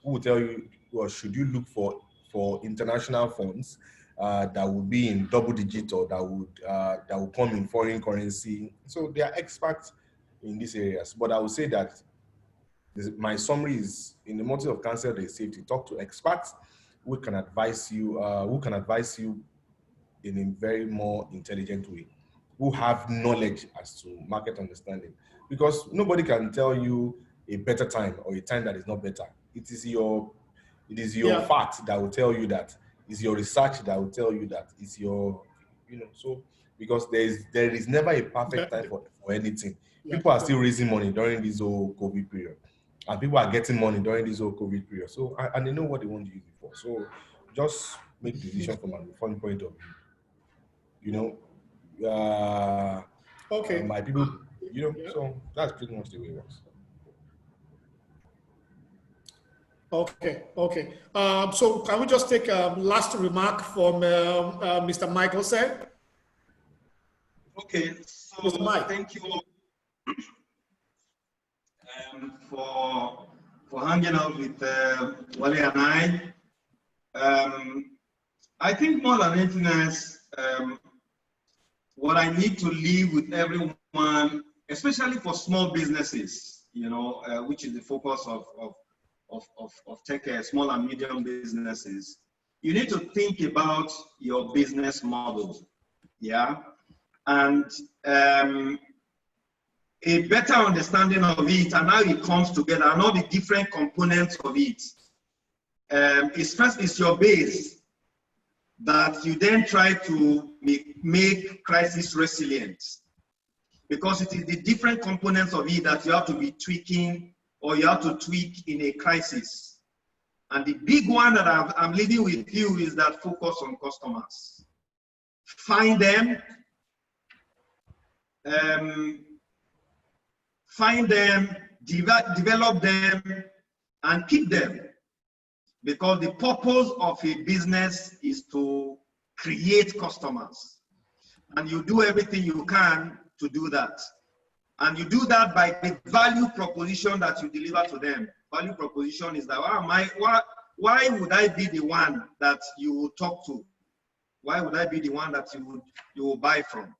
will tell you, well, should you look for international funds that would be in double digit, or that would come in foreign currency. So they are experts in these areas. But I would say that my summary is, in the motive of cancer, there is safety. Talk to experts who can advise you, in a very more intelligent way, who have knowledge as to market understanding. Because nobody can tell you a better time or a time that is not better. It is your fact that will tell you that. It's your research that will tell you that. It's your, so because there is never a perfect time for anything. People are still raising money during this whole COVID period. And people are getting money during this whole COVID period. So, and they know what they want to use it for. So just make decision from an informed point of view. you know, Okay. my people, Yeah. so that's pretty much the way it works. Okay. Okay. So can we just take a last remark from Mr. Michael said? Okay, Mr. so Mike. thank you for hanging out with Wale and I. I think more than anything else, what I need to leave with everyone, especially for small businesses, which is the focus of tech, small and medium businesses, you need to think about your business model, yeah, and a better understanding of it and how it comes together and all the different components of it. Is first is your base that you then try to make crisis resilient, because it is the different components of it that you have to be tweaking or you have to tweak in a crisis. And the big one that I'm leaving with you is that focus on customers. Find them, develop them, and keep them. Because the purpose of a business is to create customers. And you do everything you can to do that. And you do that by the value proposition that you deliver to them. Value proposition is that, why would I be the one that you will talk to? Why would I be the one that you will buy from?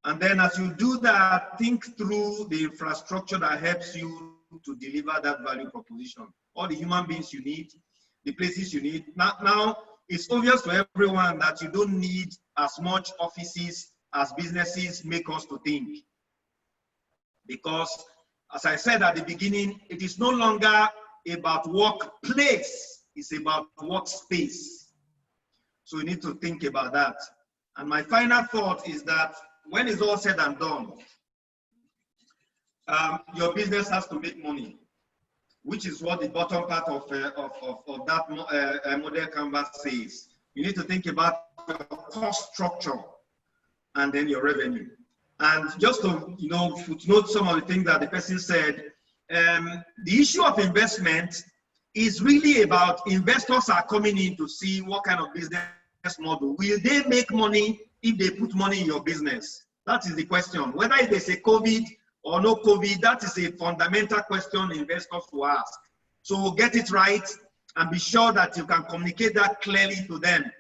And then as you do that, think through the infrastructure that helps you to deliver that value proposition. All the human beings you need, the places you need. Now it's obvious to everyone that you don't need as much offices as businesses make us to think. Because, as I said at the beginning, it is no longer about workplace, it's about workspace. So you need to think about that. And my final thought is that when it's all said and done, your business has to make money, which is what the bottom part of that model canvas says. You need to think about your cost structure and then your revenue. And just to footnote some of the things that the person said, the issue of investment is really about investors are coming in to see what kind of business model. Will they make money if they put money in your business? That is the question. Whether there's a COVID or no COVID, that is a fundamental question investors will ask. So get it right and be sure that you can communicate that clearly to them.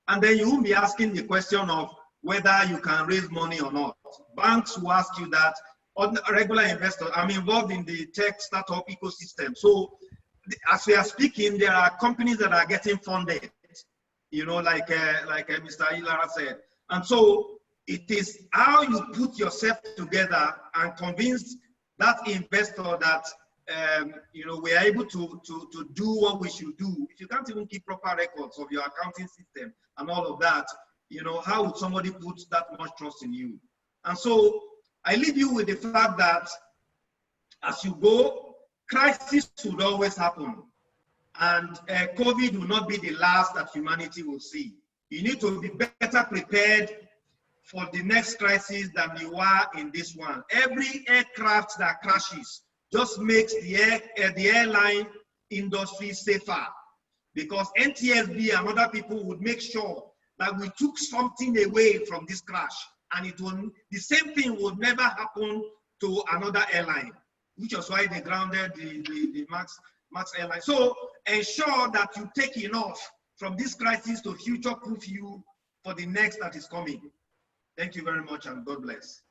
And then you won't be asking the question of whether you can raise money or not. Banks will ask you that. Regular investors, I'm involved in the tech startup ecosystem. So as we are speaking, there are companies that are getting funded, like Mr. Ilara said. And so it is how you put yourself together and convince that investor that we are able to do what we should do. If you can't even keep proper records of your accounting system and all of that, how would somebody put that much trust in you? And so I leave you with the fact that as you go, crisis would always happen. And COVID will not be the last that humanity will see. You need to be better prepared for the next crisis than you are in this one. Every aircraft that crashes just makes the airline industry safer, because NTSB and other people would make sure that we took something away from this crash, and the same thing would never happen to another airline, which is why they grounded the Max airline. So ensure that you take enough from this crisis to future-proof you for the next that is coming. Thank you very much, and God bless.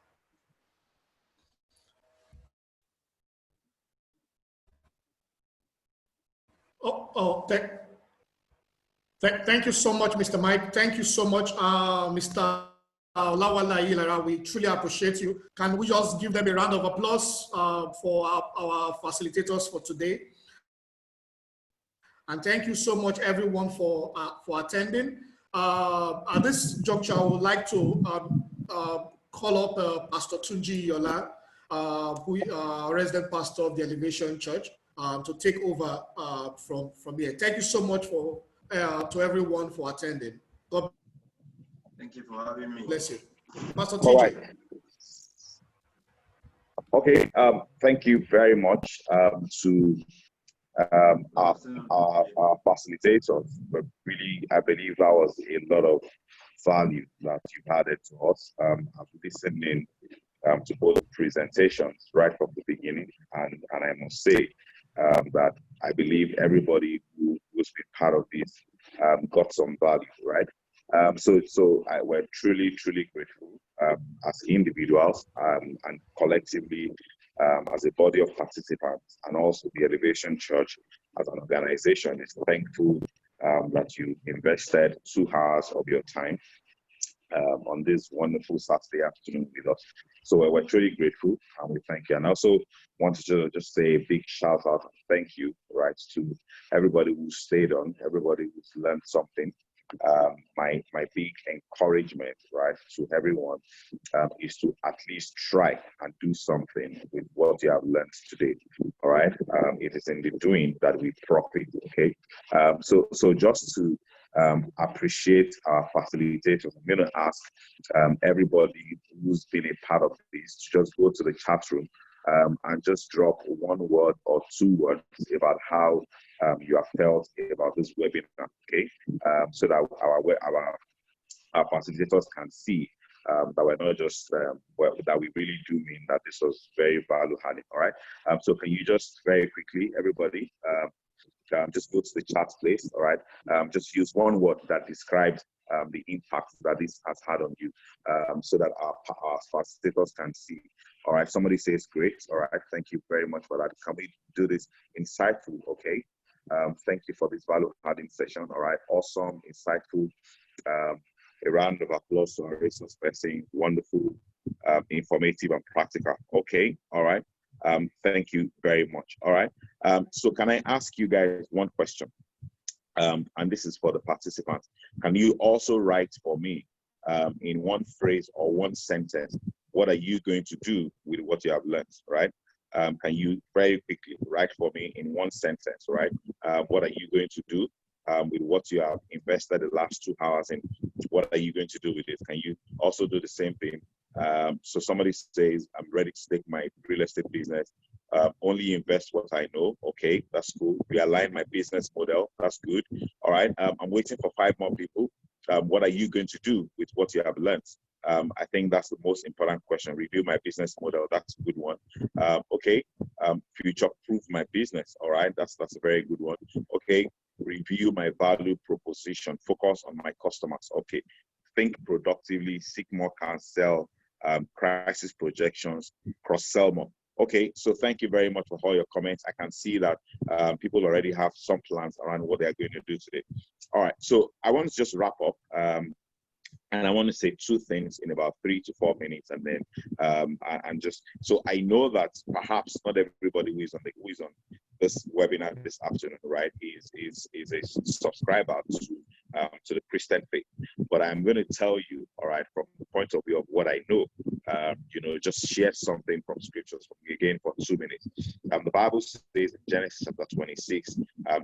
Thank you so much, Mr. Mike. Thank you so much, Mr. Lawala Ilara. We truly appreciate you. Can we just give them a round of applause for our facilitators for today? And thank you so much, everyone, for attending. At this juncture, I would like to call up Pastor Tunji Yola, resident pastor of the Elevation Church, to take over from here. Thank you so much to everyone for attending. God Thank you for having me. Bless you. Pastor All TJ. right. Okay. Thank you very much to our facilitators. But really, I believe that was a lot of value that you've added to us. I've listened in to both presentations right from the beginning, and I must say that I believe everybody who's been part of this got some value, right? We're truly, truly grateful as individuals and collectively as a body of participants, and also the Elevation Church as an organization is thankful that you invested 2 hours of your time on this wonderful Saturday afternoon with us. So we're truly grateful and we thank you. And also wanted to just say a big shout out and thank you, right, to everybody who stayed on, everybody who's learned something. My big encouragement, right, to everyone is to at least try and do something with what you have learned today. All right, it is in the doing that we profit. Okay, so just to appreciate our facilitators, I'm going to ask everybody who's been a part of this to just go to the chat room and just drop 1 word or 2 words about how you have felt about this webinar, okay? So that our facilitators can see that we're not just, that we really do mean that this was very value-adding, all right? So can you just very quickly, everybody, just go to the chat place, all right? Just use 1 word that describes the impact that this has had on you so that our facilitators can see. All right, somebody says great. All right, thank you very much for that. Can we do this insightful? Okay, thank you for this value-adding session. All right, awesome, insightful. A round of applause to our resource person. Wonderful, informative, and practical. Okay, all right. Thank you very much. All right. So can I ask you guys 1 question? And this is for the participants. Can you also write for me in 1 phrase or 1 sentence, what are you going to do with what you have learned, right? Can you very quickly write for me in 1 sentence, right? What are you going to do with what you have invested the last 2 hours in? What are you going to do with it? Can you also do the same thing? So somebody says, I'm ready to take my real estate business. Only invest what I know. Okay, that's cool. Realign my business model. That's good. All right. I'm waiting for 5 more people. What are you going to do with what you have learned? I think that's the most important question. Review my business model. That's a good one. Okay. Future-proof my business. All right. That's a very good one. Okay. Review my value proposition. Focus on my customers. Okay. Think productively. Seek more counsel. Crisis projections. Cross-sell more. Okay, so thank you very much for all your comments. I can see that people already have some plans around what they're going to do today. All right, so I want to just wrap up. And I want to say 2 things in about 3 to 4 minutes, and then and just so I know that perhaps not everybody who is on this webinar this afternoon, right, is a subscriber to the Christian faith. But I'm going to tell you, all right, from the point of view of what I know, just share something from scriptures again for 2 minutes. The Bible says in Genesis chapter 26,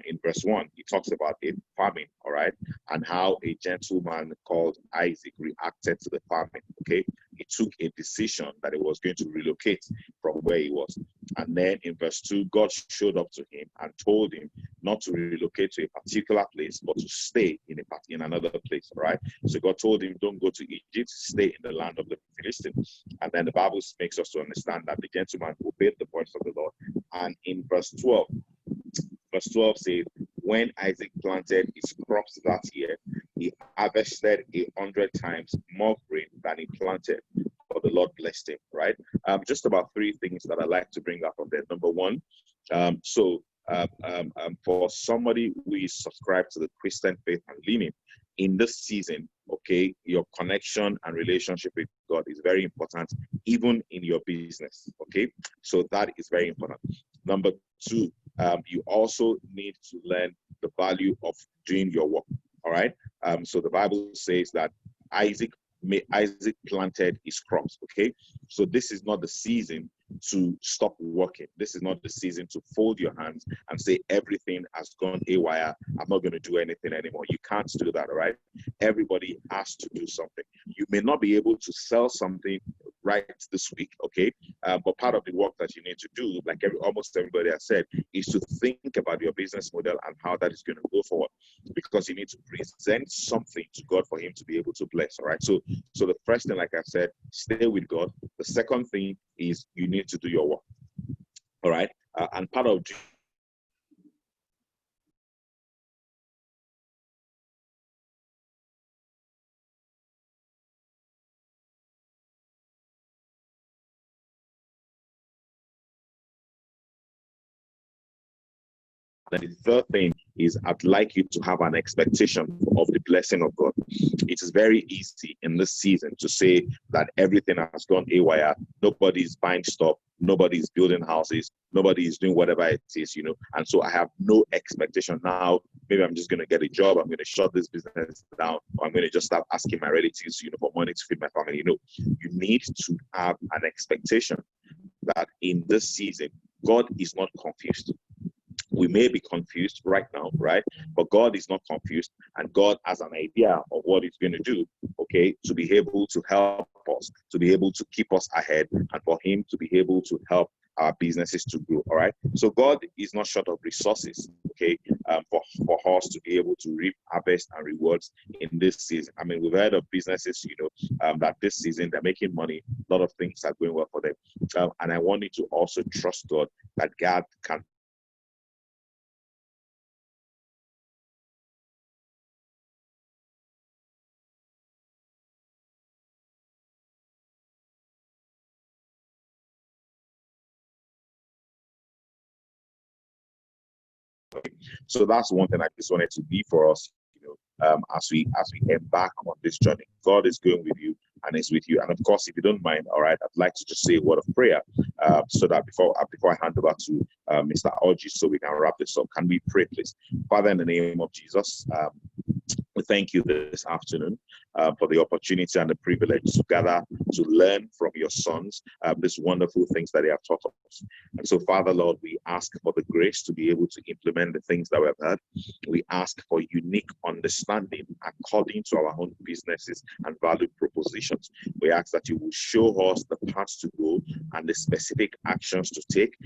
in verse 1, it talks about a famine, all right, and how a gentleman called Isaac reacted to the famine. Okay, he took a decision that he was going to relocate from where he was. And then in verse 2, God showed up to him and told him not to relocate to a particular place, but to stay in another place, right? So God told him, don't go to Egypt, stay in the land of the Philistines. And then the Bible makes us to understand that the gentleman obeyed the voice of the Lord. And in verse 12 says, when Isaac planted his crops that year, he harvested 100 times more grain than he planted. But the Lord blessed him, right? Just about 3 things that I like to bring up on there. Number 1, for somebody who is subscribed to the Christian faith and leaning in this season, okay, your connection and relationship with God is very important, even in your business, okay? So that is very important. Number 2, you also need to learn the value of doing your work, all right? So the Bible says that Isaac planted his crops, okay? So this is not the season to stop working. This is not the season to fold your hands and say everything has gone haywire. I'm not going to do anything anymore. You can't do that, all right? Everybody has to do something. You may not be able to sell something right this week, okay? But part of the work that you need to do, like almost everybody has said, is to think about your business model and how that is going to go forward, because you need to present something to God for him to be able to bless, all right? So the first thing, like I said, stay with God. The second thing is you need to do your work, all right? And part of then the third thing is I'd like you to have an expectation of the blessing of God. It is very easy in this season to say that everything has gone haywire. Nobody's buying stuff. Nobody's building houses. Nobody is doing whatever it is, and so I have no expectation now. Maybe I'm just going to get a job. I'm going to shut this business down. Or I'm going to just start asking my relatives, for money to feed my family. You need to have an expectation that in this season, God is not confused. We may be confused right now, right? But God is not confused, and God has an idea of what he's going to do, okay, to be able to help us, to be able to keep us ahead, and for him to be able to help our businesses to grow, all right? So God is not short of resources, okay, for us to be able to reap harvest and rewards in this season. I mean, we've heard of businesses, that this season they're making money, a lot of things are going well for them. And I want you to also trust God that God can So that's one thing I just wanted to be for us, as we embark on this journey. God is going with you and is with you. And of course, if you don't mind, all right, I'd like to just say a word of prayer, so that before I hand over to Mr. Orji, so we can wrap this up. Can we pray, please? Father, in the name of Jesus, we thank you this afternoon for the opportunity and the privilege to gather to learn from your sons these wonderful things that they have taught us. And so, Father, Lord, we ask for the grace to be able to implement the things that we have heard. We ask for unique understanding according to our own businesses and value propositions. We ask that you will show us the paths to go and the specific actions to take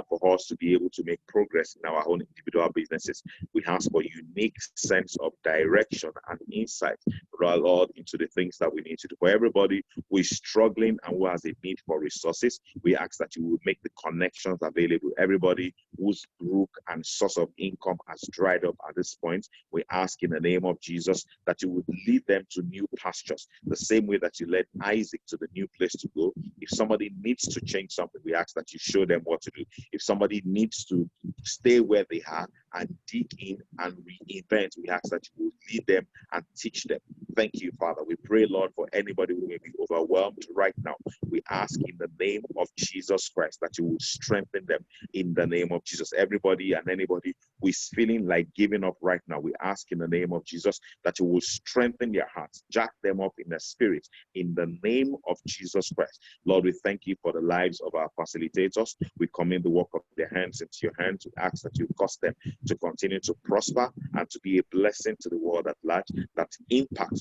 for us to be able to make progress in our own individual businesses. We ask for unique sense of direction and insight, Lord, into the things that we need to do. For everybody who is struggling and who has a need for resources, we ask that you will make the connections available. Everybody whose brook and source of income has dried up at this point, we ask in the name of Jesus that you would lead them to new pastures, the same way that you led Isaac to the new place to go. If somebody needs to change something, we ask that you show them what to do. If somebody needs to stay where they are and dig in and reinvent, we ask that you will lead them and teach them. Thank you, Father. We pray, Lord, for anybody who may be overwhelmed right now. We ask in the name of Jesus Christ that you will strengthen them in the name of Jesus. Everybody and anybody who is feeling like giving up right now, we ask in the name of Jesus that you will strengthen their hearts, jack them up in the spirit in the name of Jesus Christ. Lord, we thank you for the lives of our facilitators. We commit the work of their hands into your hands. We ask that you cause them to continue to prosper and to be a blessing to the world at large, that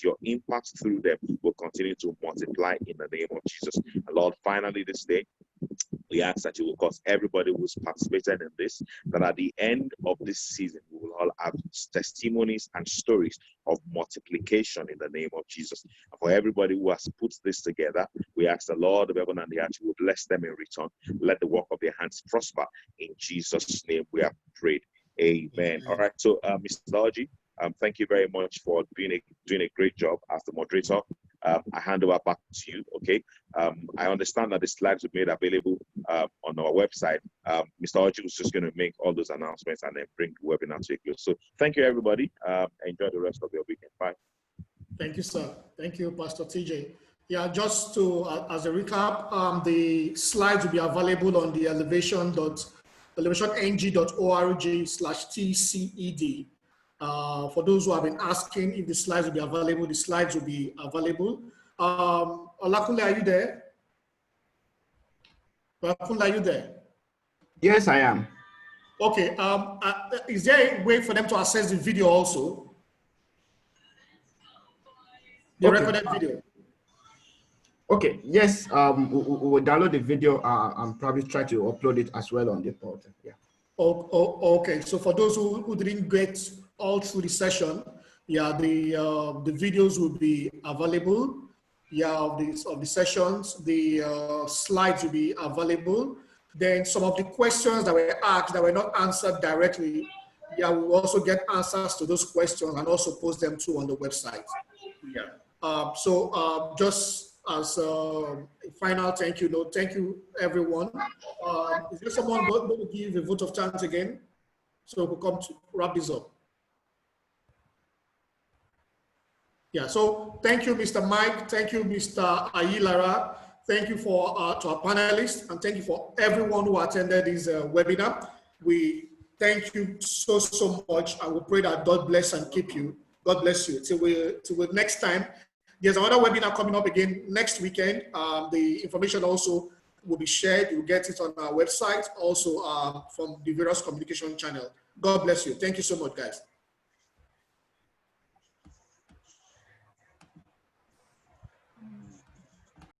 your impact through them will continue to multiply in the name of Jesus. And Lord, finally this day, we ask that you will cause everybody who's participated in this, that at the end of this season, we will all have testimonies and stories of multiplication in the name of Jesus. And for everybody who has put this together, we ask the Lord of heaven and the earth, you will bless them in return. Let the work of their hands prosper. In Jesus' name we have prayed. Amen. All right. So, Mr. Orji, thank you very much for doing a great job as the moderator. I hand over back to you, okay? I understand that the slides will be made available on our website. Mr. Orji was just going to make all those announcements and then bring the webinar to a close. So thank you, everybody. Enjoy the rest of your weekend. Bye. Thank you, sir. Thank you, Pastor TJ. Yeah, just to, as a recap, the slides will be available on the elevationg.org/TCED. For those who have been asking if the slides will be available, the slides will be available. Olakunle, are you there? Rakunda, are you there? Yes, I am. Okay. Is there a way for them to access the video also? The Okay. recorded video. Okay. Yes. We will download the video and probably try to upload it as well on the portal. Yeah. Okay. So for those who didn't get all through the session, yeah, the videos will be available. Yeah, of the sessions, the slides will be available. Then some of the questions that were asked that were not answered directly, yeah, we'll also get answers to those questions and also post them too on the website. Yeah. Just as a final thank you note, thank you everyone. Is there someone going to give a vote of thanks again? So we'll come to wrap this up. Yeah, so thank you, Mr. Mike. Thank you, Mr. Ayilara. Thank you for to our panelists, and thank you for everyone who attended this webinar. We thank you so much, and we pray that God bless and keep you. God bless you. Till next time. There's another webinar coming up again next weekend. The information also will be shared. You'll get it on our website, also from the various communication channel. God bless you. Thank you so much, guys.